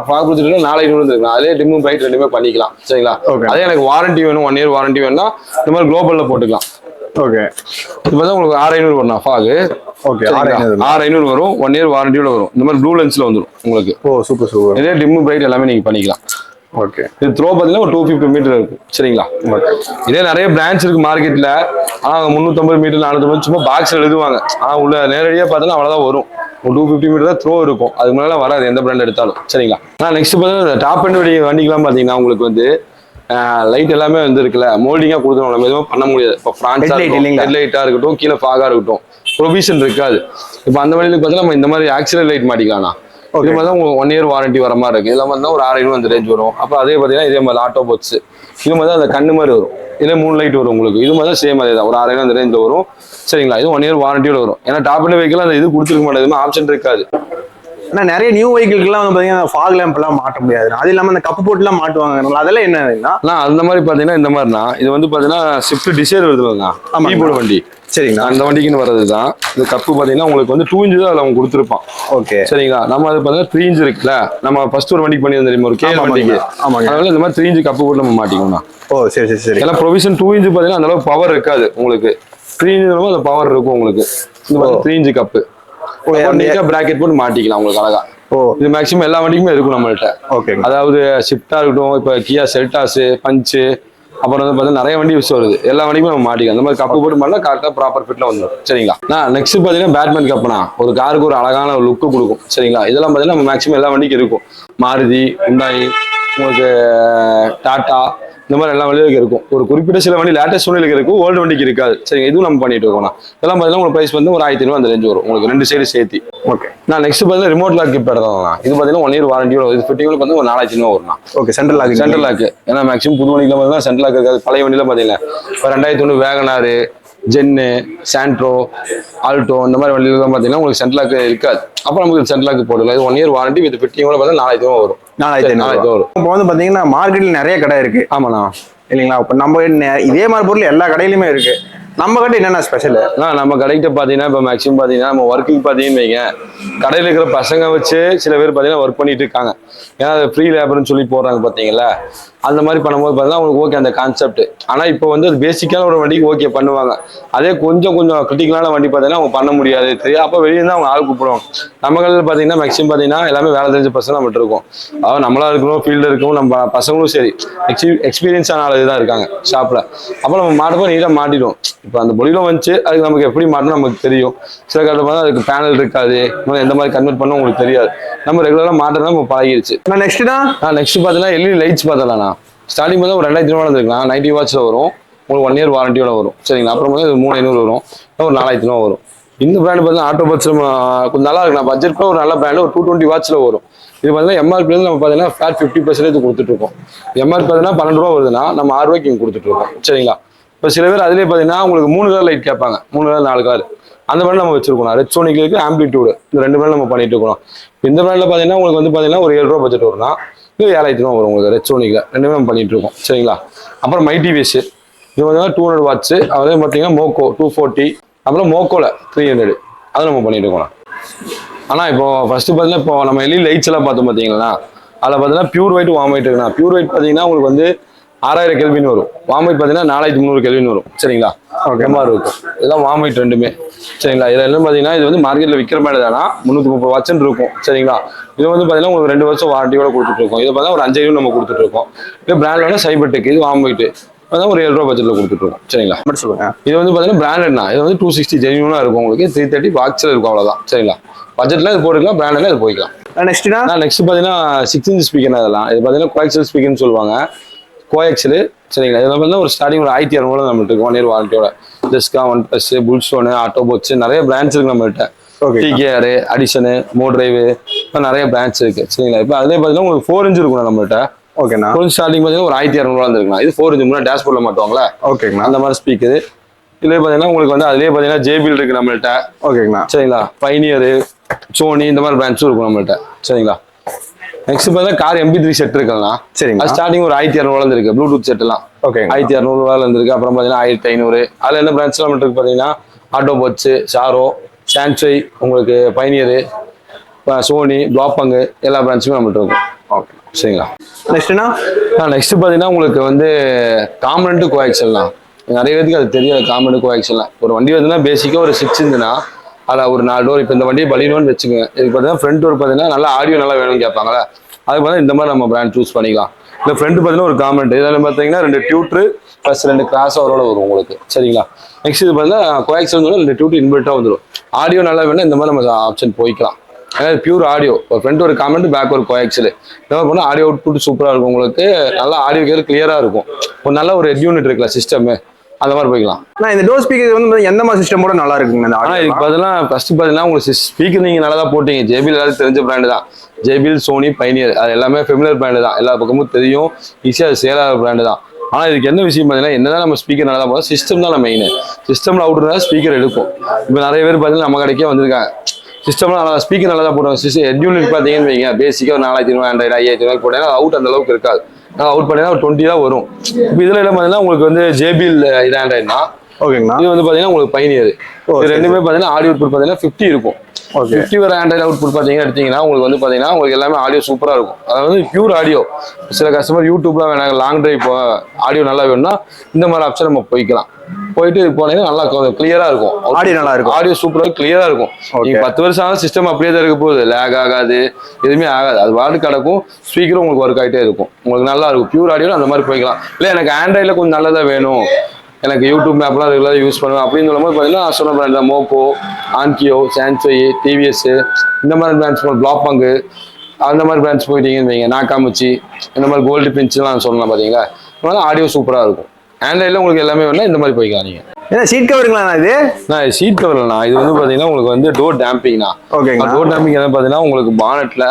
ப்ரொஜெக்ட்ல 4500 இருக்கு. அதே டிம்மு பிரைட் ரெண்டுமே பண்ணிக்கலாம். சரிங்களா? அதே எனக்கு வாரண்டி வேணும், 1 இயர் வாரண்டி வேணும்னா இந்த மாதிரி குளோபல்ல போட்டுக்கலாம். ஓகே. இது பார்த்தா உங்களுக்கு 6500 வரும் ஃபாகு. ஓகே. 6500 வரும், 1 இயர் வாரண்டியோட வரும். இந்த மாதிரி ப்ளூ லென்ஸ்ல வந்துடும் உங்களுக்கு. ஓ சூப்பர் சூப்பர். இதே டிம்மு பிரைட் எல்லாமே நீங்க பண்ணிக்கலாம். ஓகே. இது த்ரோ பார்த்தீங்கன்னா ஒரு 250 மீட்டர் இருக்கும். சரிங்களா? இதே நிறைய பிரான்ச் இருக்கு மார்க்கெட்ல. ஆனால் 350 மீட்டர் 450 சும்மா பாக்ஸ்ல எழுதுவாங்க. ஆனால் உள்ள நேரடியாக பார்த்தோன்னா அவ்வளோதான் வரும். ஒரு 250 மீட்டர் தான் த்ரோ இருக்கும். அதுக்கு முன்னால வராது எந்த பிராண்ட் எடுத்தாலும். சரிங்களா? ஆனால் நெக்ஸ்ட் பார்த்தீங்கன்னா டாப் அண்ட் வண்டிக்கெல்லாம் பார்த்தீங்கன்னா உங்களுக்கு வந்து லைட் எல்லாமே வந்து இருக்குல்ல, மோல்டிங்காக கொடுத்துருவோம். நம்ம எதுவும் பண்ண முடியாது. இப்போ ஃப்ரான்ஸ் ஹெட்லைட்டாக இருக்கட்டும், கீழே ஃபாகாக இருக்கட்டும், ப்ரொவிஷன் இருக்காது. இப்போ அந்த வண்டியில் பார்த்தீங்கன்னா நம்ம இந்த மாதிரி ஆக்சிடென்ட் லைட் மாட்டிக்கலாம். இது மாதிரி தான் உங்களுக்கு 1 இயர் வாரண்டி வர மாதிரி இருக்கு. இதில் வந்து ஒரு 6500 அந்த ரேஞ்ச் வரும். அப்போ அதே பார்த்தீங்கன்னா இதே மாதிரி ஆட்டோ போட்ஸ் இது மாதிரி தான் அந்த கண்ணு மாதிரி வரும். இதே 3 லைட் வரும் உங்களுக்கு. இது மாதிரி தான் சேம் அதே தான் ஒரு 6000 அந்த ரேஞ்சில் வரும். சரிங்களா? இது 1 இயர் வாரண்டியோட வரும். ஏன்னா டாப் அண்ட் வெஹிக்கிள் அந்த இது கொடுத்துருக்க மாட்டேங்குது, ஆப்ஷன் இருக்காது. ஆனா நிறைய நியூ வெஹிக்கிள்லாம் வந்து பாத்தீங்கன்னா ஃபாக் லேம்ப் எல்லாம் மாட்ட முடியாது. அது இல்லாம அந்த கப்பு போட்டுலாம் மாட்டுவாங்க. அதெல்லாம் என்னன்னா அந்த மாதிரி பாத்தீங்கன்னா இந்த மாதிரினா இது வந்து பாத்தீங்கன்னா ஸ்விஃப்ட் டிசைர் வருதுங்க, கீபோர்டு வண்டி. சரிங்களா? அந்த வண்டிக்குன்னு வர்றதுதான். இந்த கப்பு பாத்தீங்கன்னா உங்களுக்கு வந்து 2 இன்ச் தான் அதில் அவங்க கொடுத்துருப்பான். ஓகே. சரிங்களா? நம்ம அது பாத்தீங்கன்னா 3 இன்ச் இருக்குல்ல, நம்ம ஃபர்ஸ்ட் ஒரு வண்டிக்கு பண்ணி தெரியுமா, ஒரு கேஎல் வண்டிக்கு. அதனால இந்த மாதிரி 3 இன்ச் கப்பு போட்டு நம்ம மாட்டிக்கணும். ஓ சரி சரி சரி. எல்லாம் ப்ரொவிஷன் 2 இன்ச் பாத்தீங்கன்னா அந்த அளவுக்கு பவர் இருக்காது உங்களுக்கு. 3 இன்ச் அந்த பவர் இருக்கும் உங்களுக்கு. இந்த மாதிரி 3 இன்ச் கப்பு பிராக்கெட் போட்டு மாட்டிக்கலாம் உங்களுக்கு அழகா. இது மேக்ஸிமம் எல்லா வண்டிக்குமே இருக்கும் நம்மள்ட்ட. ஓகே. அதாவது ஷிஃப்டா இருக்கட்டும், இப்போ கியா செல்டாஸ், பஞ்சு, அப்புறம் வந்து பார்த்தீங்கன்னா நிறைய வண்டி யூஸ் வருது. எல்லா வண்டிக்குமே நம்ம மாட்டிக்கலாம். அந்த மாதிரி கப்பு போட்டு பண்ணா கரெக்டாக ப்ராப்பர் ஃபிட்ல வந்துடும். சரிங்களா? நெக்ஸ்ட் பார்த்தீங்கன்னா பேட்மேன் கப்புனா ஒரு காருக்கு ஒரு அழகான ஒரு லுக்கு கொடுக்கும். சரிங்களா? இதெல்லாம் பார்த்தீங்கன்னா நம்ம மேக்ஸிமம் எல்லா வண்டிக்கும் இருக்கும். மாருதி, ஹுண்டாய், உங்களுக்கு டாடா, இந்த மாதிரி எல்லா வண்டிகளுக்கு இருக்கும். ஒரு குறிப்பிட்ட சில வண்டி லேட்டஸ்ட் வண்டிகளுக்கு இருக்கும், ஓல்டு வண்டிக்கு இருக்காது. சரிங்க? இதுவும் நம்ம பண்ணிட்டு இருக்கோம். இதெல்லாம் பார்த்தீங்கன்னா உங்களுக்கு ப்ரைஸ் வந்து ஒரு 1500 அந்த ரேஞ்ச் வரும் உங்களுக்கு, 2 சைடு சேர்த்து. ஓகே. நெக்ஸ்ட் பார்த்தீங்கன்னா ரிமோட் லாக் கிப் எடுத்தோம். இது பார்த்தீங்கன்னா 1 இயர் வாரண்டியோட இது ஃபிட்டிங் வந்து ஒரு 4500 வரும். ஓகே. Central lock. ஏன்னா மேக்ஸிமம் புது வண்டியில் பார்த்தீங்கன்னா சென்ட்ரல் லாக் இருக்காது. பழைய வண்டியில பார்த்தீங்கன்னா இப்போ 2001 வேகனாரு, ஜென்னு, சாண்ட்ரோ, ஆல்டோ இந்த மாதிரி வண்டிலாம் பார்த்தீங்கன்னா உங்களுக்கு சென்ட்ரல் லாக் இருக்காது. அப்போ நமக்கு சென்ட்ரல் லாக் போடலாம். இது 1 இயர் வாரண்டி வித் ஃபிட்டிங்கோட பார்த்தா 4500 வரும். 4500 வரும். இப்போ வந்து பார்த்தீங்கன்னா மார்க்கெட்டில் நிறைய கடை இருக்கு. ஆமாண்ணா. இல்லைங்களா? இப்போ நம்ம இதே மாதிரி பொருள் எல்லா கடையிலுமே இருக்கு. நம்ம கடை என்னென்ன ஸ்பெஷல்? நம்ம கடைக்கிட்ட பார்த்தீங்கன்னா இப்போ மேக்ஸிமம் பார்த்தீங்கன்னா நம்ம ஒர்க்குக்கு பார்த்தீங்கன்னு வைங்க, கடையில் இருக்கிற பசங்க வச்சு சில பேர் பார்த்தீங்கன்னா ஒர்க் பண்ணிட்டு இருக்காங்க. ஏன்னா அது ஃப்ரீ லேபர்னு சொல்லி போடுறாங்க பார்த்தீங்களா? அந்த மாதிரி பண்ணும்போது பார்த்தீங்கன்னா அவங்களுக்கு ஓகே அந்த கான்செப்ட். ஆனால் இப்போ வந்து அது பேசிக்கான ஒரு வண்டிக்கு ஓகே பண்ணுவாங்க. அதே கொஞ்சம் கிரிட்டிக்கலான வண்டி பார்த்தீங்கன்னா அவங்க பண்ண முடியாது. தெரியும். அப்போ வெளியே தான் அவங்க ஆள் கூப்பிடுவாங்க. நம்ம கடையில் பார்த்தீங்கன்னா மேக்ஸிமம் பார்த்தீங்கன்னா எல்லாமே வேலை தெரிஞ்ச பசங்க நம்மகிட்ட இருக்கும். அதாவது நம்மளா இருக்கணும், ஃபீல்டில் இருக்கணும், நம்ம பசங்களும் சரி எக்ஸ்பீரியன்ஸான ஆள் தான் இருக்காங்க ஷாப்பில். அப்போ நம்ம மாட்டப்போ நீட்டாக மாட்டிடும். இப்போ அந்த பொலியில வந்துச்சு, அதுக்கு நமக்கு எப்படி மாட்டணும் நமக்கு தெரியும். சில காலத்தில் பார்த்தா அதுக்கு பேனல் இருக்காது, எந்த மாதிரி கன்வெர்ட் பண்ண உங்களுக்கு தெரியாது. நம்ம ரெகுலராக மாட்டதான் நம்ம பழகிடுச்சு. நெக்ஸ்ட் பார்த்தீங்கன்னா எல்இடி லைட்ஸ் பார்த்தலாம். ஸ்டார்டிங் பார்த்தா ஒரு 2000 இருக்கலாம், 90 வாட்ஸ்ல வரும் உங்களுக்கு. 1 இயர் வாரண்டியோட வரும். சரிங்களா? அப்புறம் வந்து 3500 வரும், ஒரு 4000 வரும். இந்த பிராண்ட் பார்த்தீங்கன்னா ஆட்டோ பட்ஸ் கொஞ்சம் நல்லா இருக்கு. நான் பட்ஜெட் ஒரு நல்ல பிராண்ட், ஒரு 220 வாட்ஸ்ல வரும். இது பார்த்தீங்கன்னா எம்ஆர்பி நம்ம பார்த்தீங்கன்னா ஃபிளாட் 50% கொடுத்துட்டு இருக்கோம். எம்ஆர்பி பார்த்தீங்கன்னா 12 ரூபா வருதுன்னா நம்ம 6 ரூபாய்க்கு இங்கே கொடுத்துட்டு இருக்கோம். சரிங்களா? இப்போ சில பேர் அதிலே பார்த்தீங்கன்னா உங்களுக்கு 3 கலர் லைட் கேட்பாங்க, 3 கலர் 4 கலர் அந்த மாதிரி நம்ம வச்சிருக்கோம். ரெட்சோனிக் இருக்கு, ஆம்பிளிட்யூடு, இந்த 2 பிராண்ட் நம்ம பண்ணிட்டு இருக்கோம். இந்த பிராண்ட்ல பார்த்தீங்கன்னா உங்களுக்கு வந்து பார்த்தீங்கன்னா ஒரு 7 ரூபா பட்ஜெட் வரும்னா இது 7000 வரும் உங்களுக்கு. ரெட்சோனிக்ல 2மே நம்ம பண்ணிட்டு இருக்கோம். சரிங்களா? அப்புறம் மைடிவிஎஸ் இது பார்த்தீங்கன்னா 200 வாட்ஸ். அதே பார்த்தீங்கன்னா மோக்கோ 240, அப்புறம் மோக்கோல 300 அதை நம்ம பண்ணிட்டு இருக்கோம். ஆனால் இப்போ ஃபர்ஸ்ட் பார்த்தீங்கன்னா இப்போ நம்ம எல்இடி லைட்ஸ் எல்லாம் பார்த்தோம் பார்த்தீங்கன்னா அதில் பார்த்தீங்கன்னா பியூர் ஒயிட், வார்ம் ஒயிட் இருக்குண்ணா. பியூர் ஒயிட் பார்த்தீங்கன்னா உங்களுக்கு வந்து 6000 கெல்வின் வரும். வார்ம் ஒயிட் பார்த்தீங்கன்னா 4300 கெல்வின் வரும். சரிங்களா? ஓகே மாதிரி இருக்கும். இதெல்லாம் வார்ம் ஒயிட் 2மே. சரிங்களா? இதில் என்ன பார்த்தீங்கன்னா இது வந்து மார்க்கெட்டில் விற்கிற மாதிரி தானா 330 வாட்ஸ்ன்னு இருக்கும். சரிங்களா? இது வந்து பார்த்தீங்கன்னா உங்களுக்கு 2 வருஷம் வாரண்டியோட கொடுத்துட்டு இருக்கோம். இதை பார்த்தா ஒரு 5000 நம்ம கொடுத்துட்டு இருக்கோம். இது பிராண்ட்ல சைபர்டெக், இது வார்ம் ஒயிட். அதான் ஒரு 7 ரூபா பட்ஜெட்ல கொடுத்துருக்கோம். சரிங்களா? மட்டும் சொல்லுங்க. இது வந்து பாத்தீங்கன்னா பிராண்டட்னா இது வந்து 260 ஜென்யூனா இருக்கும் உங்களுக்கு. 330 பாக்ஸ்ல இருக்கும் அவ்வளவுதான். சரிங்களா? பட்ஜெட்ல இது போட்டுக்கலாம், பிராண்டட்ல இது போய்க்கலாம். நெக்ஸ்ட்னா நெக்ஸ்ட் பாத்தீங்கன்னா 6 இன்ச் ஸ்பீக்கர். அதெல்லாம் இது பாத்தீங்கன்னா கோஎக்சல் ஸ்பீக்கர்னு சொல்லுவாங்க. கோஎக்சல். சரிங்களா? இதுல வந்து ஒரு ஸ்டார்டிங் ஒரு 1200 நம்மள்ட்ட இருக்கு 1 இயர் வாரண்டியோட. ஜெஸ்கா, ஒன் பிளஸ், புல்ஸ்டோன், ஆட்டோபோட்ஸ் நிறைய பிராண்ட்ஸ் இருக்கு நம்மள்ட்ட. டிகேஆர், அடிஷனு, மோட்ரைவ் நிறைய பிராண்ட்ஸ் இருக்கு. சரிங்களா? இப்போ அதே பாத்தீங்கன்னா உங்களுக்கு 4 இன்ச் இருக்கும் நம்மள்ட்ட. ஓகேண்ணா. கொஞ்சம் ஸ்டார்டிங் பாத்தீங்கன்னா ஒரு 1200 இருந்துருக்குண்ணா. இது 4 இன்ச் முன்னாடி டேஷ்போர்ட்ல மாட்டுவாங்களா? ஓகேண்ணா. அந்த மாதிரி ஸ்பீக்கர். இதுல பாத்தீங்கன்னா உங்களுக்கு வந்து அதுலயே பாத்தீங்கன்னா JBL இருக்கு நம்மள்ட்ட. ஓகேங்கண்ணா. சரிங்களா? பைனியர், சோனி இந்த மாதிரி பிராண்ட்ஸும் இருக்கும் நம்மள்ட்ட. சரிங்களா? நெக்ஸ்ட் பார்த்தா கார் MP3 செட் இருக்குல்லண்ணா. சரிங்க. அது ஸ்டார்டிங் ஒரு 1200 இருக்கு ப்ளூடூத் செட் எல்லாம். ஓகே. 1200 இருக்கு. அப்புறம் பாத்தீங்கன்னா 1500. அதுல என்ன பிராண்ட்ஸ் எல்லாம் இருக்கு பாத்தீங்கன்னா ஆட்டோபோட்ஸ், ஷாரோ, சான்சை, உங்களுக்கு பைனியர், சோனி, பிளாப்பங் எல்லா பிராண்ட்ஸுமே நம்மள்ட்ட இருக்கும். ஓகே. சரிங்களா? நெக்ஸ்ட்னா நெக்ஸ்ட் பாத்தீங்கன்னா உங்களுக்கு வந்து காம்பனண்ட் கோஆக்சல்லாம் நிறைய பேருக்கு அது தெரியாது. காம்பனண்ட் கோஆக்சல்லாம் ஒரு வண்டி வந்து பேசிக்கா ஒரு 6 இருந்துன்னா அதில் ஒரு 4 டோர். இப்போ இந்த வண்டியை பலினோன்னு வச்சுக்கோங்க. இதுக்கு பார்த்தீங்கன்னா ஃப்ரண்ட் டோர் பார்த்தீங்கன்னா நல்லா ஆடியோ நல்லா வேணும்னு கேட்பாங்களா? அதுக்கு பார்த்தா இந்த மாதிரி நம்ம பிராண்ட் சூஸ் பண்ணிக்கலாம். இந்த ஃப்ரண்ட் பார்த்தீங்கன்னா ஒரு காம்பனண்ட். இதில் பார்த்தீங்கன்னா 2 டியூட்ரு ப்ளஸ் 2 கிராஸ் ஓவரோட வரும் உங்களுக்கு. சரிங்களா? நெக்ஸ்ட் இது பார்த்தீங்கன்னா கோஆக்சல் 2 டியூட்ரு இன்வெர்ட்டாக வந்துடும். ஆடியோ நல்லா வேணும் இந்த மாதிரி நம்ம ஆப்ஷன் போய்க்கலாம். ஏன்னா பியூர் ஆடியோ. ஒரு ஃப்ரண்ட் ஒரு காம்பனண்ட், பேக் ஒரு கோஆக்சல். இந்த மாதிரி பண்ணால் ஆடியோ அவுட்புட் சூப்பராக இருக்கும் உங்களுக்கு. நல்லா ஆடியோ கேட்க கிளியராக இருக்கும். ஒரு நல்ல ஒரு ஹெட் யூனிட் இருக்குல்ல சிஸ்டம், அந்த மாதிரி போய்க்கலாம். இந்த டோர் ஸ்பீக்கர் வந்து எந்த மாதிரி சிஸ்டமோட நல்லா இருக்குங்க? ஆனால் இதுக்கு பார்த்தீங்கன்னா ஃபர்ஸ்ட் பார்த்தீங்கன்னா உங்களுக்கு ஸ்பீக்கர் நீங்கள் நல்லா தான் போட்டீங்க. JBL எல்லாரும் தெரிஞ்ச பிராண்டு தான். JBL, சோனி, பைனியர் அது எல்லாமே ஃபெமிலியர் பிராண்டு தான். எல்லா பக்கமும் தெரியும், ஈஸியாக அது சேல் ஆகிற பிராண்டு தான். ஆனால் இதுக்கு என்ன விஷயம் பார்த்தீங்கன்னா என்னதான் நம்ம ஸ்பீக்கர் நல்லா தான் போகிறோம், சிஸ்டம் தான் மெயின். சிஸ்டம்ல அவுட் இருந்தால் ஸ்பீக்கர் எடுக்கும். இப்போ நிறைய பேர் பார்த்தீங்கன்னா நம்ம கடைக்கே வந்திருக்காங்க. சிஸ்டம்லாம் நல்லா ஸ்பீக்கர் நல்லா தான் போடுவாங்க. ஹெட் யூனிட் பார்த்தீங்கன்னு வைங்க, பேசிக்காக ஒரு 4500, 5000 போட்டீங்கன்னா அவுட் அந்த அளவுக்கு இருக்காது. அவுட் பண்ணீங்கன்னா ஒரு 20 தான் வரும். இப்போ இதில் என்ன பார்த்தீங்கன்னா உங்களுக்கு வந்து JBL இது ஆண்ட்ராய்டுனா. ஓகேங்களா? இது வந்து பார்த்தீங்கன்னா உங்களுக்கு பைனியர். இது ரெண்டுமே பார்த்தீங்கன்னா ஆடியோ அவுட்புட் பார்த்தீங்கன்னா 50 இருக்கும். 50 வர ஆண்ட்ராய்டு அவுட்புட் பார்த்தீங்கன்னா எடுத்தீங்கன்னா உங்களுக்கு வந்து பார்த்தீங்கன்னா உங்களுக்கு எல்லாமே ஆடியோ சூப்பராக இருக்கும். அதாவது பியூர் ஆடியோ. சில கஸ்டமர் யூடியூப்லாம் வேணாங்க, லாங் டிரைவ் ஆடியோ நல்லா வேணும்னா இந்த மாதிரி ஆப்ஷன் நம்ம போய்க்கலாம். போயிட்டு போனீங்கன்னா நல்லா கிளியரா இருக்கும். ஆடியோ நல்லா இருக்கும். ஆடியோ சூப்பராக கிளியரா இருக்கும். நீங்க 10 வருஷம் ஆனா சிஸ்டம் அப்படியே தான் இருக்க போகுது. லேக் ஆகாது, எதுவுமே ஆகாது. அது வார்டு கிடக்கும். ஸ்பீக்கரும் உங்களுக்கு ஒர்க் ஆகிட்டே இருக்கும். உங்களுக்கு நல்லா இருக்கும். பியூர் ஆடியோ அந்த மாதிரி போய்க்கலாம். இல்லை எனக்கு ஆண்ட்ராய்டில் கொஞ்சம் நல்லதா வேணும், எனக்கு யூடியூப் மேப்லாம் ரெகுலராக யூஸ் பண்ணுவேன் அப்படின்னு சொல்லும்போது பார்த்தீங்கன்னா சொன்ன பிராண்ட் தான். மோக்கோ, ஆன்கியோ, சான்சை, TVS இந்த மாதிரி பிராண்ட்ஸ், பிளாப்பங் அந்த மாதிரி பிராண்ட்ஸ் போயிட்டீங்கன்னு வைங்க, நாக்காமச்சி இந்த மாதிரி கோல்டு பின்ச்லாம் சொல்லலாம். பார்த்தீங்களா? அதனால ஆடியோ சூப்பராக இருக்கும். ஆண்ட்ராய்டில் உங்களுக்கு எல்லாமே வேணா இந்த மாதிரி போய்க்கலாம். நீங்க ஏன்னா சீட் கவருங்களா இது? நான் சீட் கவர்லண்ணா. இது வந்து பார்த்தீங்கன்னா உங்களுக்கு வந்து டோர் டேம்பிங்னா. ஓகேங்க. டோர் டேம்பிங் என்ன பார்த்தீங்கன்னா உங்களுக்கு பானட்ல,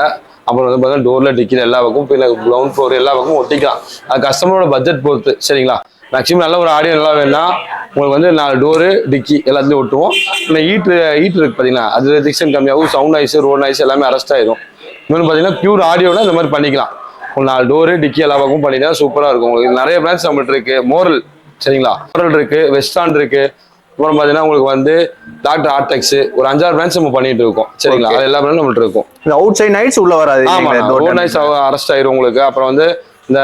அப்புறம் வந்து பார்த்தீங்கன்னா டோர்ல, டிக்கில எல்லா பக்கமும் கிரவுண்ட் ஃப்ளோர் எல்லா பக்கமும் ஒட்டிக்கலாம். அது கஸ்டமரோட பட்ஜெட் பொறுத்து. சரிங்களா? மேக்ஸிமம் நல்ல ஒரு ஆடியோ நல்லா வேணும்னா உங்களுக்கு வந்து 4 டோரு, டிக்கி எல்லாத்துலேயும் ஒட்டுவோம். இல்லை ஹீட்ரு இருக்கு பார்த்தீங்கன்னா அது ரெஸ்ட்ரிக்ஷன் கம்மியாகும். சவுண்ட் நாய்ஸ், ரோட் நாய்ஸ் எல்லாமே அரெஸ்ட் ஆயிடும். இன்னொன்று பார்த்தீங்கன்னா பியூர் ஆடியோனா இந்த மாதிரி பண்ணிக்கலாம். ஒரு 4 டோரு, டிக்கி எல்லா பக்கமும் பண்ணிங்கன்னா சூப்பராக இருக்கும். உங்களுக்கு நிறைய பிராண்ட்ஸ் நம்மகிட்ட இருக்கு. மோரல், சரிங்களா, மோரல் இருக்கு, வெஸ்டான் இருக்கு. அப்புறம் பார்த்தீங்கன்னா உங்களுக்கு வந்து டாக்டர் ஆர்டெக்ஸ் ஒரு 5-6 பிராண்ட்ஸ் நம்ம பண்ணிட்டு இருக்கோம். சரிங்களா? அது எல்லா பிராண்டும் நம்மகிட்ட இருக்கும். இந்த அவுட் சைட் நைட்ஸ் உள்ள வராது. ஆமா, ரோட் நாய்ஸ் அரெஸ்ட் ஆயிரும் உங்களுக்கு. அப்புறம் வந்து இந்த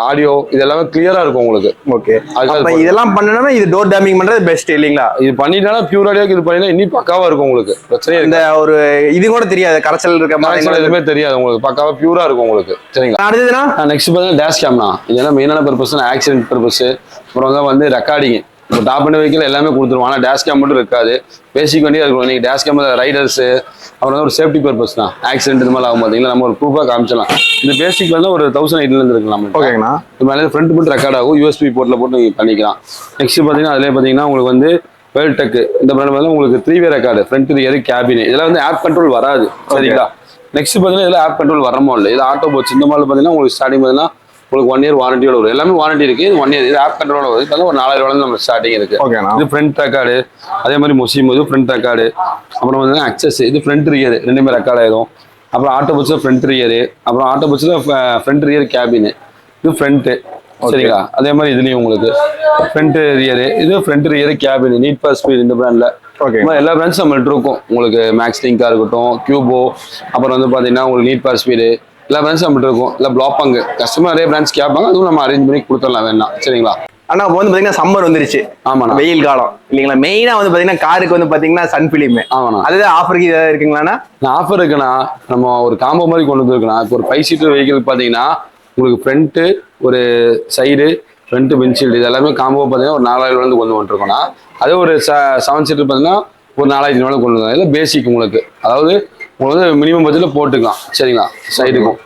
ஆடியோ இது எல்லாமே கிளியரா இருக்கும் உங்களுக்கு. ஓகே. அப்ப இதெல்லாம் பண்ணனும்னா இது டோர் டேம்பிங் பண்றது பெஸ்ட் இல்லீங்களா? இது பண்ணிட்டானா பியூர் ஆடியோக்கு இது பண்ணினா இன்னும் பக்காவா இருக்கும் உங்களுக்கு. பிரச்சனை இந்த ஒரு இது கூட தெரியாது, கரைச்சல் இருக்க மாதிரி எதுவுமே தெரியாது உங்களுக்கு. பக்காவா பியூரா இருக்கும் உங்களுக்கு. சரிங்களா? அடுத்ததுனா நெக்ஸ்ட் பார்த்தீங்கன்னா டேஷ் கேம்னா. இதெல்லாம் மெயினான பர்பஸ் ஆக்சிடென்ட் பர்பஸ். அப்புறம் வந்து ரெக்கார்டிங். இப்போ டாப் அண்ட் வெஹிக்கிள் எல்லாமே கொடுத்துருவோம். ஆனால் டேஷ் கேம் மட்டும் இருக்காது. பேசிக் வண்டியாக இருக்கும். நீங்கள் டேஷ் கேம் ரைடர்ஸு அப்புறம் வந்து ஒரு சேஃப்டி பர்பஸ் தான். ஆக்சிடென்ட் இது மாதிரி ஆகும் பார்த்தீங்களா, நம்ம ஒரு ப்ரூஃபாக காமிச்சலாம். இந்த பேசிக் வந்து ஒரு 1800 இருக்கலாம். ஓகேங்கண்ணா. இது மேலே ஃப்ரண்ட் மட்டும் ரெக்கார்ட் ஆகும். USB போர்ட்டில் போட்டு நீங்கள் பண்ணிக்கலாம். நெக்ஸ்ட் பார்த்தீங்கன்னா அதிலே பார்த்தீங்கன்னா உங்களுக்கு வந்து வேல்டெக் இந்த பிராண்ட் வந்து உங்களுக்கு 3-வே ரெக்கார்டு, ஃப்ரண்ட் ரியர், கேபின் இதெல்லாம் வந்து ஆப் கண்ட்ரோல் வராது. சரிங்களா? நெக்ஸ்ட் பார்த்தீங்கன்னா இதில் ஆப் கண்ட்ரோல் வரமோ இல்லை. இது ஆட்டோ போட்ஸ் இந்த மாதிரி பார்த்தீங்கன்னா உங்களுக்கு ஸ்டார்டிங் பார்த்தீங்கன்னா உங்களுக்கு 1 இயர் வாரண்டியோட வரும். எல்லாமே வாரண்டி இருக்கு. இது 1 இயர். இது ஆப் கண்ட்ரோலோட வருது. இப்போ ஒரு 4000 நம்ம ஸ்டார்டிங் இருக்கு. இது ஃப்ரண்ட் ரெக்கார்டு. அதே மாதிரி மொசிமோ இது ஃப்ரண்ட் ரெக்கார்டு. அப்புறம் வந்து அக்சஸ் இது ஃப்ரண்ட் ரியர் ரெண்டுமே ரெக்கார்ட் ஆயிரும். அப்புறம் ஆட்டோ பஸ்ஸில் ஃப்ரண்ட் ரியரு, அப்புறம் ஆட்டோ பஸ்ஸில் ஃப்ரண்ட் ரியர் கேபின் இது ஃப்ரண்ட்டு. சரிங்களா? அதே மாதிரி இதுலேயும் உங்களுக்கு ஃப்ரண்ட் ரியரு இது front rear cabin need for speed இந்த பிராண்டில். ஓகே. எல்லா பிராண்ட்ஸும் நம்மள்ட்ட இருக்கும். உங்களுக்கு மேக்ஸ் லிங்காக இருக்கட்டும், கியூபோ, அப்புறம் வந்து பார்த்தீங்கன்னா உங்களுக்கு நீட் ஃபார் ஸ்பீடு எல்லா பிராண்ட்ஸும் நம்மகிட்ட இருக்கும். இல்லை பிளாப்பங் கஸ்டமர் நிறைய பிராண்ட்ஸ் கேட்பாங்க. அதுவும் நம்ம அரேஞ்ச் பண்ணி கொடுத்துடலாம் வேணா. சரிங்களா? ஆனா இப்போ வந்து பாத்தீங்கன்னா சம்மர் வந்துருச்சு. ஆமாண்ணா. வெயில் காலம் இல்லைங்களா? மெயினா வந்து பாத்தீங்கன்னா காருக்கு வந்து பாத்தீங்கன்னா சன் பிலிம். ஆமாண்ணா. அதுதான் ஆஃபருக்கு ஏதாவது இருக்குங்களாண்ணா? ஆஃபர் இருக்குண்ணா. நம்ம ஒரு காம்போ மாதிரி கொண்டு வந்துருக்கோம். இப்போ ஒரு 5 சீட்டர் வெஹிக்கிள் பார்த்தீங்கன்னா உங்களுக்கு ஃப்ரண்ட்டு, ஒரு சைடு, ஃப்ரண்ட் விண்ட்ஷீல்டு இது எல்லாமே காம்போ பார்த்தீங்கன்னா ஒரு 4000 கொண்டு வந்துருக்கோம்னா, அதே ஒரு 7 சீட்டர் பார்த்தீங்கன்னா ஒரு 4500 கொண்டு வந்தாங்க. இல்லை பேசிக் உங்களுக்கு, அதாவது உங்களுக்கு வந்து மினிமம் பட்ஜெட்டில் போட்டுக்கலாம். சரிங்களா? சைடுக்கும்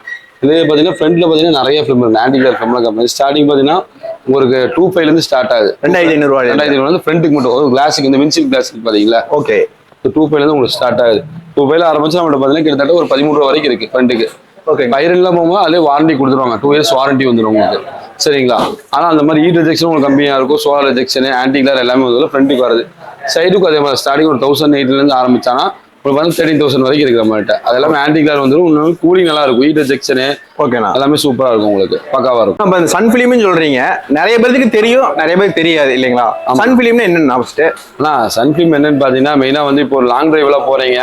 இதே பார்த்தீங்கன்னா ஃப்ரண்ட்ல பார்த்தீங்கன்னா நிறைய ஃபிலிம் இருக்கு. ஆன்டி கிளார் ஃபிலிம்லாம் கம்பெனி ஸ்டார்டிங் பார்த்தீங்கன்னா உங்களுக்கு 2500 ஸ்டார்ட் ஆகுது. 2500 வந்து ஃப்ரண்ட்டுக்கு மட்டும் ஒரு கிளாஸுக்கு, இந்த விண்ட்ஷீல்ட் கிளாஸ் பார்த்தீங்களா? ஓகே. 2500 உங்களுக்கு ஸ்டார்ட் ஆகுது. 2500 ஆரம்பிச்சு நம்மகிட்ட பார்த்தீங்கன்னா கிட்டத்தட்ட ஒரு 13 ரூபா வரைக்கும் இருக்கு ஃப்ரண்ட்டுக்கு. ஓகே. ஐரன்லாம் போகும்போது அதிலே வாரண்டி கொடுத்துருவாங்க. 2 இயர்ஸ் வாரண்டி வந்துடும் உங்களுக்கு. சரிங்களா? ஆனால் அந்த மாதிரி ஹீட் ரிஜெக்ஷன் உங்களுக்கு கம்மியாக இருக்கும். சோலார் ரிஜெக்ஷன், ஆன்டி கிளார் எல்லாமே வந்து ஃப்ரண்ட்டுக்கு வருது. சைடுக்கும் அதே மாதிரி ஸ்டார்டிங் ஒரு 1800 ஆரம்பிச்சானா உங்களுக்கு வந்து 13000 வரைக்கும் இருக்கிற மாதிரிட்ட. அது எல்லாமே ஆன்டி கிளார் வந்துடும். இன்னும் கூலிங் நல்லா இருக்கும். ஹீட் ரிஜெக்ஷனு ஓகேண்ணா எல்லாமே சூப்பராக இருக்கும் உங்களுக்கு, பக்காவாக இருக்கும். நம்ம இந்த சன் ஃபிலிம்னு சொல்றீங்க, நிறைய பேருக்கு தெரியும், நிறைய பேருக்கு தெரியாது இல்லைங்களா? சன் ஃபிலிம்னா என்னன்னா ஃபர்ஸ்ட்? சன் ஃபிலிம் என்னன்னு பார்த்தீங்கன்னா மெயினாக வந்து இப்போ ஒரு லாங் டிரைவ்லாம் போறீங்க,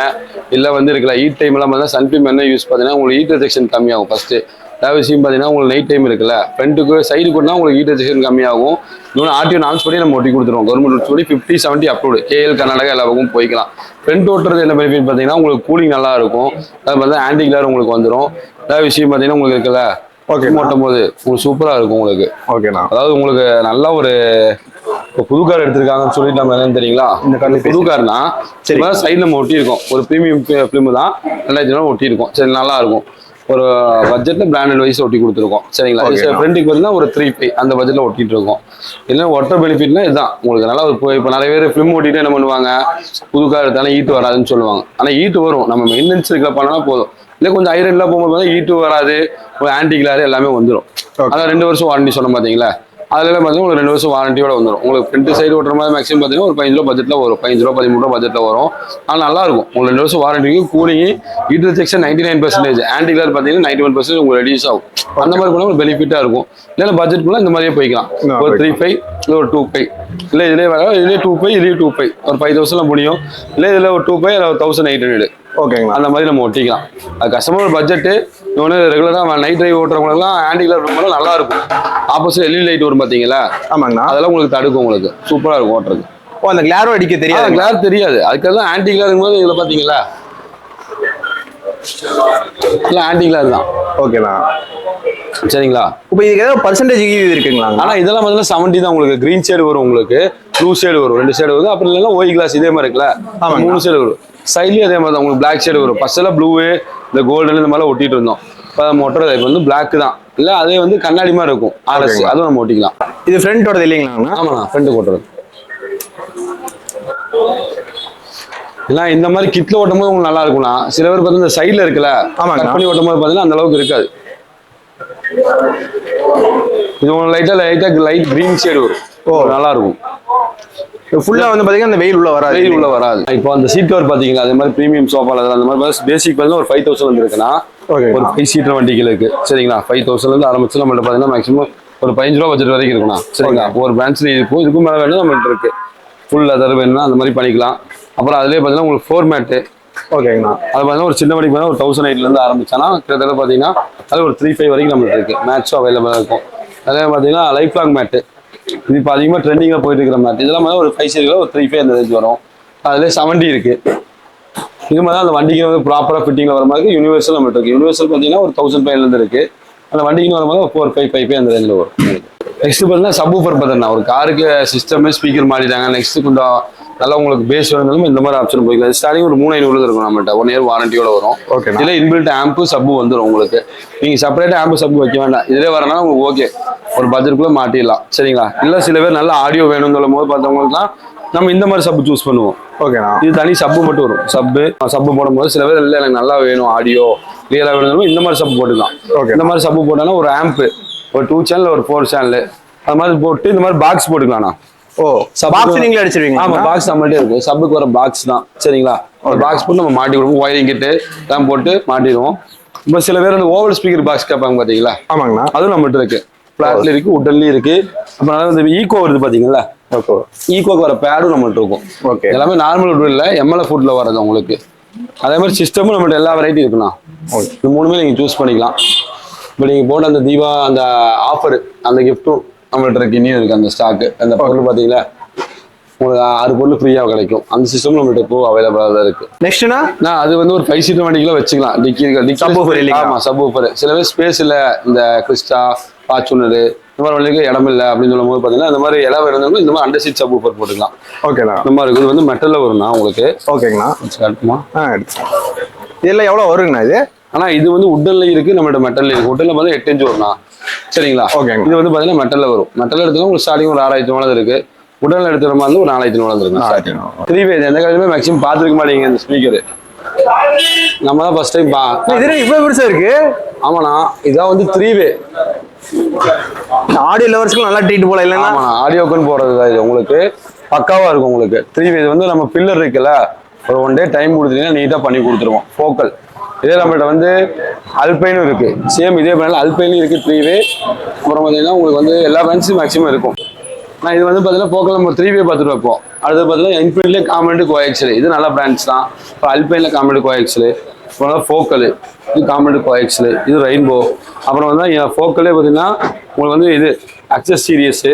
இல்லை வந்து இருக்கல ஹீட் டைம்லாம் பார்த்தீங்கன்னா சன் ஃபிலிம் என்ன யூஸ் பார்த்தீங்கன்னா உங்களுக்கு ஹீட் ரிஜெக்ஷன் கம்மியாகும். ஃபர்ஸ்ட் அதாவது விஷயம் பார்த்தீங்கன்னா உங்களுக்கு நைட் டைம் இருக்குல்ல, ஃப்ரண்ட்டுக்கு சைடுக்கு தான் உங்களுக்கு ஹீட் ரிஜெக்ஷன் கம்மியாகும். இன்னொன்று ஆர்டிஓ நாம்ஸ் படி நம்ம ஒட்டி கொடுத்துருவோம். கவர்மெண்ட் ரூல்ஸ் படி 50-70 அப்ரூவ்டு. கேஎல் கர்நாடகா எல்லா பக்கமும் போய்க்கலாம். ஃப்ரண்ட் ஓட்டுறது என்ன பெனிஃபிட் பார்த்தீங்கன்னா உங்களுக்கு கூலிங் நல்லா இருக்கும். அது பார்த்தா ஆன்டி கிளார் உங்களுக்கு வந்துடும். அதாவது விஷயம் பார்த்தீங்கன்னா உங்களுக்கு இருக்குல்ல, ஓகே, ஓட்டும் போது உங்களுக்கு சூப்பராக இருக்கும் உங்களுக்கு. ஓகேண்ணா. அதாவது உங்களுக்கு நல்லா ஒரு இப்போ புது கார் எடுத்திருக்காங்கன்னு சொல்லிட்டு நம்ம என்னன்னு தெரியுங்களா? இந்த கார் புது கார்னா சரி சைடில் நம்ம ஒட்டி இருக்கோம். ஒரு ப்ரீமியம் ஃபிலிம் தான் 2000 ஒட்டி இருக்கும். சரி நல்லா இருக்கும். ஒரு பட்ஜெட்ல பிராண்டட் வைஸ் ஒட்டி கொடுத்துருக்கோம். சரிங்களா? ஃப்ரெண்டுக்கு பார்த்தீங்கன்னா ஒரு 3.5 அந்த பட்ஜெட்ல ஒட்டிட்டு இருக்கோம். இல்லை ஒட்ட பெனிஃபிட்னா இதுதான் உங்களுக்கு நல்லா ஒரு. இப்போ நிறைய பேர் ஃபிலிம் ஓட்டிட்டு என்ன பண்ணுவாங்க, புது கார் எடுத்தாலும் ஈட்டு வராதுன்னு சொல்லுவாங்க. ஆனால் ஈட்டு வரும். நம்ம மெயின்டெனன்ஸ் இருக்கிற பண்ணா போதும். இல்லை கொஞ்சம் ஐரன்லாம் போகும்போது ஈட்டு வராது, ஒரு ஆன்டி கிளார் எல்லாமே வந்துடும். அதான் 2 வருஷம் வாரண்டி சொன்ன பார்த்தீங்களா? அதெல்லாம் பார்த்தீங்கன்னா உங்களுக்கு 2 வருஷம் வாரண்டியோட வந்துடும். உங்களுக்கு ஃப்ரண்ட் சைடு ஓட்டுற மாதிரி மேக்ஸிமம் பார்த்தீங்கன்னா ஒரு 15 ரூபா பட்ஜெட்டில் வரும். 15 ரூபா 13 ரூபா பட்ஜெட்டில் வரும். ஆனால் நல்லா இருக்கும். உங்களுக்கு 2 வருஷம் வாரண்டிக்கு கூலிங், ஹீட் ரிஜெக்ஷன் 99%, ஆன்டி கிளார் பார்த்தீங்கன்னா 91% உங்களுக்கு ரெடியூஸ் ஆகும். அந்த மாதிரி கூட ஒரு பெனிஃபிட்டாக இருக்கும். இல்லைன்னா பட்ஜெட்குள்ள இந்த மாதிரியே போய்க்கலாம். ஒரு 3.5 இல்லை ஒரு 2.5 இல்லை இதிலே வர இதுலேயே 2.5 இதுலேயே 2.5 ஒரு 5000 முடியும். இல்லை இதில் ஒரு 2.5 இல்லை 1800. ஓகேங்களா? அந்த மாதிரி நம்ம ஒட்டிக்கலாம். அது கஸ்டமர் பட்ஜெட்டு. இன்னொன்று ரெகுலராக நைட் டிரைவ் ஓட்டுறவங்களுக்குலாம் ஆன்டி கிளார் ரொம்பலாம் நல்லா இருக்கும். ஆப்போசிட் எல்இடி லைட் வரும் பார்த்தீங்களா? ஆமாங்கண்ணா. அதெல்லாம் உங்களுக்கு தடுக்கும். உங்களுக்கு சூப்பராக இருக்கும் ஓட்டுறது. ஓ, அந்த கிளாரும் அடிக்க தெரியாது? கிளார் தெரியாது. அதுக்கெல்லாம் ஆன்டி கிளாருங்கும் போது இதில் பார்த்தீங்களா இல்லை ஆன்டி கிளார் தான். ஓகேண்ணா. சரிங்களா? இப்போ இதுக்கு ஏதாவது பர்சன்டேஜ் இருக்குங்களா? ஆனால் இதெல்லாம் பார்த்தீங்கன்னா 70 தான். உங்களுக்கு கிரீன் ஷேடு வரும், உங்களுக்கு ப்ளூ ஷேடு வரும், 2 ஷேடு வரும். அப்புறம் இல்லைன்னா ஒய் கிளாஸ் இதே மாதிரி இருக்குல்ல, 3 ஷேடு வரும். சைட்லேயும் அதே மாதிரி தான் உங்களுக்கு பிளாக் ஷேடு வரும். ஃபர்ஸ்ட் எல்லாம் ப்ளூ, இந்த கோல்டன் இந்த மாதிரிலாம் ஒட்டிட்டு இருந்தோம். இப்போ நம்ம ஒட்டுறது இப்போ வந்து பிளாக் தான். இல்லை அதே வந்து கண்ணாடி மாதிரி இருக்கும் RS, அதுவும் நம்ம ஒட்டிக்கலாம். இது ஃப்ரண்ட்டோட இல்லைங்களா? ஆமாண்ணா, ஃப்ரண்ட்டு ஓட்டுறது. இல்லை இந்த மாதிரி கிட்ல ஓட்டும் போது உங்களுக்கு நல்லா இருக்கும்னா, சில பேர் பார்த்தீங்கன்னா இந்த சைடில் இருக்குல்ல, கட் பண்ணி ஓட்டும் போது பார்த்தீங்கன்னா அந்த அளவுக்கு இருக்காது. இது உங்களுக்கு லைட் கிரீன் ஷேடு வரும். நல்லா இருக்கும். ஃபுல்லா வந்து பாத்தீங்கன்னா அந்த வெயில் உள்ள வராது. இப்போ அந்த சீட் கவர் பாத்தீங்களா, அதே மாதிரி பிரீமியம் சோஃபால அந்த மாதிரி பேசிக் பார்த்தீங்கன்னா ஒரு 5000 வந்து இருக்குன்னா ஒரு 5 சீட்டர் வண்டிகள் இருக்கு. சரிங்களா? 5000 இருந்து ஆரம்பிச்சு நம்மள்ட்ட பாத்தீங்கன்னா மேக்ஸிமம் ஒரு 15 ரூபா பட்ஜெட் வரைக்கும் இருக்குண்ணா. சரிங்களா? ஒரு பிரான்ச்ல இருக்கும். இதுக்கும் மேலே வேணும் நம்மள்ட்ட இருக்கு. ஃபுல் லெதர் வேணும்னா அந்த மாதிரி பண்ணிக்கலாம். அப்புறம் அதுலேயே பார்த்தீங்கன்னா உங்களுக்கு 4 மேட்டு. ஓகேங்கண்ணா. அது பார்த்தீங்கன்னா ஒரு சின்ன வண்டிக்கு பார்த்தா ஒரு 1800 இருந்து ஆரம்பிச்சானா கிட்டத்தட்ட பார்த்தீங்கன்னா அது ஒரு 3.5 வரைக்கும் நம்மளுக்கு இருக்கு. மேட்சும் அவைலபிளாக இருக்கும். அதே பார்த்தீங்கன்னா லைஃப் லாங் மேட்டு. இது இப்போ அதிகமாக ட்ரெண்டிங்காக போயிட்டு இருக்கிற மேட். இதெல்லாம் ஒரு 5 சீரில் ஒரு 3.5 அந்த ரேஞ்ச் வரும். அதுலேயே 70 இருக்கு. இது மாதிரி அந்த வண்டிக்கு வந்து ப்ராப்பராக ஃபிட்டிங்கில் வர மாதிரி யூனிவர்சல் நம்மளுக்கு இருக்கு. யூனிவர்சல் பார்த்தீங்கன்னா ஒரு 1500 இருக்கு. அந்த வண்டிக்கு வரும்போது 4.5 அந்த ரேஞ்சில் வரும். நெக்ஸ்ட் பார்த்தீங்கன்னா சப்வூஃபர் பார்த்தீங்கன்னா ஒரு காருக்கு சிஸ்டமே ஸ்பீக்கர் மாறிட்டாங்க. நெக்ஸ்ட் கொஞ்சம் நல்லா உங்களுக்கு பேஸ் வேணும்னாலும் இந்த மாதிரி ஆப்ஷன் போய்க்கலாம். ஸ்டார்டிங் ஒரு 3500 இருக்கும் நம்மள்ட்ட. 1 இயர் வாரண்டியோட வரும். ஓகே. இதில் இன்பில்ட் ஆம்பு சப்பு வந்துடும் உங்களுக்கு. நீங்கள் செப்பரேட்டாக ஆம்பு சப்பு வைக்க வேண்டாம். இதிலே வரனால உங்களுக்கு ஓகே ஒரு பட்ஜெட்டுக்குள்ளே மாட்டிடலாம். சரிங்களா? இல்லை சில பேர் நல்ல ஆடியோ வேணும்னு சொல்லும் போது பார்த்தவங்களுக்கு தான் நம்ம இந்த மாதிரி சப்பு சூஸ் பண்ணுவோம். ஓகேண்ணா. இது தனி சப்பு மட்டும் வரும். சப்பு போடும்போது சில பேர் இல்லை எனக்கு நல்லா வேணும் ஆடியோ கிளியராக வேணும் இந்த மாதிரி சப்பு போட்டுக்கலாம். ஓகே. இந்த மாதிரி சப்பு போட்டோன்னா ஒரு ஆம்பு ஒரு 2 சேனல் ஒரு 4 சேனல் அது மாதிரி போட்டு இந்த மாதிரி பாக்ஸ் போட்டுக்கலாம்ண்ணா. ஓ, பாக்ஸ் நீங்களே அடிச்சிருவீங்க? ஆமா, பாக்ஸ் நம்மள்ட்டே இருக்கும். சப்புக்கு வர பாக்ஸ் தான். சரிங்களா? ஒரு பாக்ஸ் போட்டு நம்ம மாட்டி கொடுப்போம். ஒயரிங் கிட்டு எல்லாம் போட்டு மாட்டிடுவோம். இப்போ சில பேர் அந்த ஓவல் ஸ்பீக்கர் பாக்ஸ் கேட்பாங்க பாத்தீங்களா? ஆமாங்கண்ணா. அதுவும் நம்மள்ட்ட இருக்கு. பிளாட்ல இருக்கு, உட்டன்லயும் இருக்கு. அப்புறம் இந்த ஈகோ வருது பாத்தீங்களா? ஈகோக்கு வர பேடும் நம்மள்ட்ட இருக்கும். ஓகே. எல்லாமே நார்மல் உட் இல்லை, MLF ஃபுட்ல வரது உங்களுக்கு. அதே மாதிரி சிஸ்டமும் நம்மள்ட்ட எல்லா வெரைட்டி இருக்குண்ணா. இந்த 3மே நீங்க சூஸ் பண்ணிக்கலாம். இப்போ நீங்க போட்ட அந்த தீபா அந்த ஆஃபர் அந்த கிஃப்ட்டும் நம்மள்ட்ட இருக்கு. இன்னும் இருக்கு அந்த ஸ்டாக்கு. அந்த பொருள் பாத்தீங்களா உங்களுக்கு 6 பொருள் ஃப்ரீயாக கிடைக்கும். அந்த சிஸ்டம் நம்மள்ட்ட இப்போ அவைலபிளாக தான் இருக்கு. நெக்ஸ்ட்னா அது வந்து ஒரு 5 சீட்டர் வண்டிக்குள்ள வச்சுக்கலாம். டிக்கி சப்வூஃபர் இல்லையா? ஆமா, சப்வூஃபர். சில பேர் ஸ்பேஸ் இல்லை, இந்த கிறிஸ்டா ஃபார்ச்சுனர் இந்த மாதிரி வண்டிக்கு இடம் இல்லை அப்படின்னு சொல்லும் போது பார்த்தீங்கன்னா இந்த மாதிரி இடம் இருந்தவங்க இந்த மாதிரி அண்டர் சீட் சப் ஊஃபர் போட்டுக்கலாம். ஓகேண்ணா. இந்த மாதிரி இது வந்து மெட்டல்ல வரும்ண்ணா உங்களுக்கு. ஓகேங்கண்ணா. காட்டுமா? இதெல்லாம் எவ்வளோ வருங்கண்ணா இது? ஆனா இது வந்து உட்டன்ல இருக்கு, நம்மகிட்ட மெட்டல்ல இருக்கு. உட்டன்ல பார்த்தா 8 இன்ச் வரும்ண்ணா. சரிங்களா? ஓகேங்க. இது வந்து பார்த்தீங்கன்னா மெட்டல்ல வரும். மெட்டல் எடுத்தா உங்களுக்கு ஸ்டார்டிங் ஒரு 6000 இருக்கு. உடல்ல எடுத்துற மாதிரி ஒரு 4000 இருக்கு. 3 வே எந்த காலமே மேக்ஸிமம் பார்த்துருக்க மாட்டீங்க இந்த ஸ்பீக்கர். நம்ம தான் ஃபர்ஸ்ட் டைம் இவ்வளவு பெருசா இருக்கு. ஆமாண்ணா, இதான் வந்து 3 வே. ஆடியோ லவர்ஸ்க்கு நல்லா ட்ரீட் போல இல்லைன்னா? ஆமாண்ணா, ஆடியோக்குன்னு போறது தான் இது. உங்களுக்கு பக்காவா இருக்கும். உங்களுக்கு 3 வே இது வந்து நம்ம பில்லர் இருக்குல்ல, ஒரு 1 டே டைம் கொடுத்தீங்கன்னா நீட்டா பண்ணி கொடுத்துருவோம். ஃபோக்கல் இதே நம்மகிட்ட வந்து அல்பைனும் இருக்கு. சேம் இதே பண்ணல அல்பைனும் இருக்கு 3 வே. அப்புறம் பார்த்தீங்கன்னா உங்களுக்கு வந்து எல்லா பிராண்ட்ஸும் மேக்ஸிமம் இருக்கும். நான் இது வந்து பார்த்தீங்கன்னா ஃபோக்கல் நம்ம 3 வே பார்த்துட்டு வைப்போம். அடுத்து பார்த்தீங்கன்னா இன்ஃபினிட்ல காமெண்ட் கோஎக்ஸல், இது நல்ல பிராண்ட்ஸ் தான். இப்போ அல்பைன்ல காமெண்ட் கோஎக்ஸல், அப்புறம் ஃபோக்கல் இது காமெண்ட் கோஎக்ஸல், இது ரெயின்போ. அப்புறம் வந்து ஃபோக்கலே பார்த்தீங்கன்னா உங்களுக்கு வந்து இது அக்சஸ் சீரியஸ்,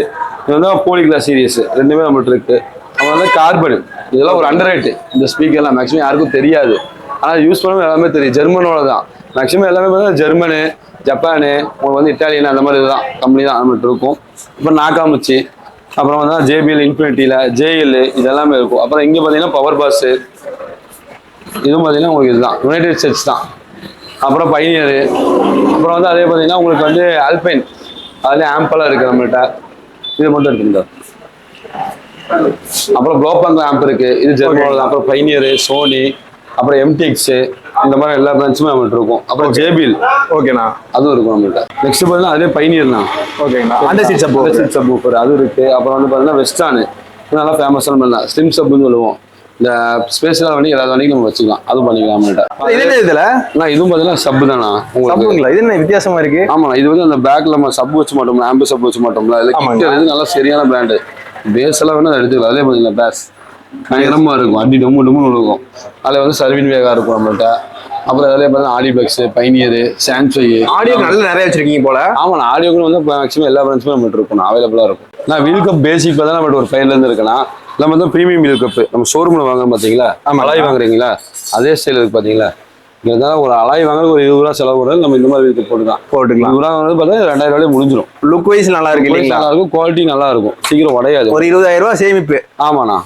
இது வந்து போலிகிளாஸ் சீரியஸ், ரெண்டுமே நம்மகிட்ட இருக்கு. அப்புறம் வந்து கார்பன், இதெல்லாம் ஒரு அண்டர் ரேட்டு. இந்த ஸ்பீக்கர்லாம் மேக்ஸிமம் யாருக்கும் தெரியாது, ஆனால் யூஸ் பண்ணவும் எல்லாமே தெரியும். ஜெர்மனோட தான் மேக்ஸிமம் எல்லாமே பார்த்தீங்கன்னா ஜெர்மனு, ஜப்பானு, உங்களுக்கு வந்து இட்டாலியன் அந்த மாதிரி இதுதான் கம்பெனி தான் நம்மகிட்ட இருக்கும். இப்போ நாக்காமுச்சி, அப்புறம் வந்து ஜேபிஎல், இன்ஃபினிட்டியில் ஜேஎல், இதெல்லாமே இருக்கும். அப்புறம் இங்கே பார்த்தீங்கன்னா பவர் பாஸு, இதுவும் பார்த்தீங்கன்னா உங்களுக்கு இதுதான் யுனைடெட் ஸ்டேட்ஸ் தான். அப்புறம் பைனியரு, அப்புறம் வந்து அதே பார்த்தீங்கன்னா உங்களுக்கு வந்து ஆல்பைன், அதுலேயே ஆம்பெல்லாம் இருக்குது நம்மள்கிட்ட. இது மட்டும் இருக்குங்க. அப்புறம் ப்ளோபாங் ஆம்ப் இருக்குது, இது ஜெர்மனோட தான். அப்புறம் பைனியரு, சோனி, அப்புறம் எம்டிஎக்ஸ், இந்த மாதிரி எல்லா பிரான்ச்சுமே நம்மகிட்ட இருக்கும். அப்புறம் ஜேபிஎல், ஓகேண்ணா, அதுவும் இருக்கும் நம்மகிட்ட. நெக்ஸ்ட் பார்த்தீங்கன்னா அதே பைனியர்ண்ணா. ஓகேண்ணா. அந்த சீட் சப் ஊஃபர் அது இருக்கு. அப்புறம் வந்து பார்த்தீங்கன்னா வெஸ்டானு, நல்லா ஃபேமஸான பண்ணலாம். ஸ்லிம் சப்னு சொல்லுவோம். இந்த ஸ்பேஷலாக வண்டி எல்லா வண்டிக்கும் நம்ம வச்சுக்கலாம், அதுவும் பண்ணிக்கலாம் நம்மகிட்ட. இதுல இதுவும் பார்த்தீங்கன்னா சப்பு தானா உங்களுக்கு. இது என்ன வித்தியாசமா இருக்கு? ஆமா, இது வந்து அந்த பேக்ல நம்ம சப் வச்சு மாட்டோம்ல, ஆம்பு சப் வச்சு மாட்டோம்ல, இது நல்லா சரியான பிராண்டு. பேஸ் எல்லாம் வேணும் எடுத்துக்கலாம். அதே பார்த்தீங்கன்னா பேஸ் பயங்கரமா இருக்கும், அடி டொம்மு டொம்முன்னு இருக்கும். அதில் வந்து சர்வின் வேகா இருக்கும் நம்மள்கிட்ட. அப்புறம் அதில் பார்த்தீங்கன்னா ஆடிபெக்ஸ், பைனியரு, சான்சை, ஆடியோ நல்லா நிறைய வச்சிருக்கீங்க போல. ஆமாம், ஆடியோக்கு வந்து மேக்ஸிமம் எல்லா பிரான்ச்சுமே நம்மகிட்ட இருக்கும், அவைலபிளாக இருக்கும். நான் வீல் கப் பேசிக் தான் நம்மகிட்ட ஒரு 5ல இருந்து இருக்குன்னா, நம்ம வந்து ப்ரீமியம் வீல் கப் நம்ம ஷோரூம்ல வாங்குறோம் பார்த்தீங்களா, அலாய் வாங்குறீங்களா, அதே ஸ்டைல் இருக்கு பார்த்தீங்களா. இருந்தாலும் ஒரு அலாய் வாங்குறது ஒரு 20 ரூபா செலவு கூட நம்ம இந்த மாதிரி வீல் கப் போட்டுக்கலாம். 20 ரூபா வாங்குறது பார்த்தா 2000 ரூபாய் முடிஞ்சிடும். லுக் வைஸ் நல்லா இருக்கு இல்லைங்களா? நல்லா இருக்கும், குவாலிட்டி நல்லா இருக்கும், சீக்கிரம் உடையாது. ஒரு 20,000 ரூபாய் சேமிப்பு. ஆமாண்ணா.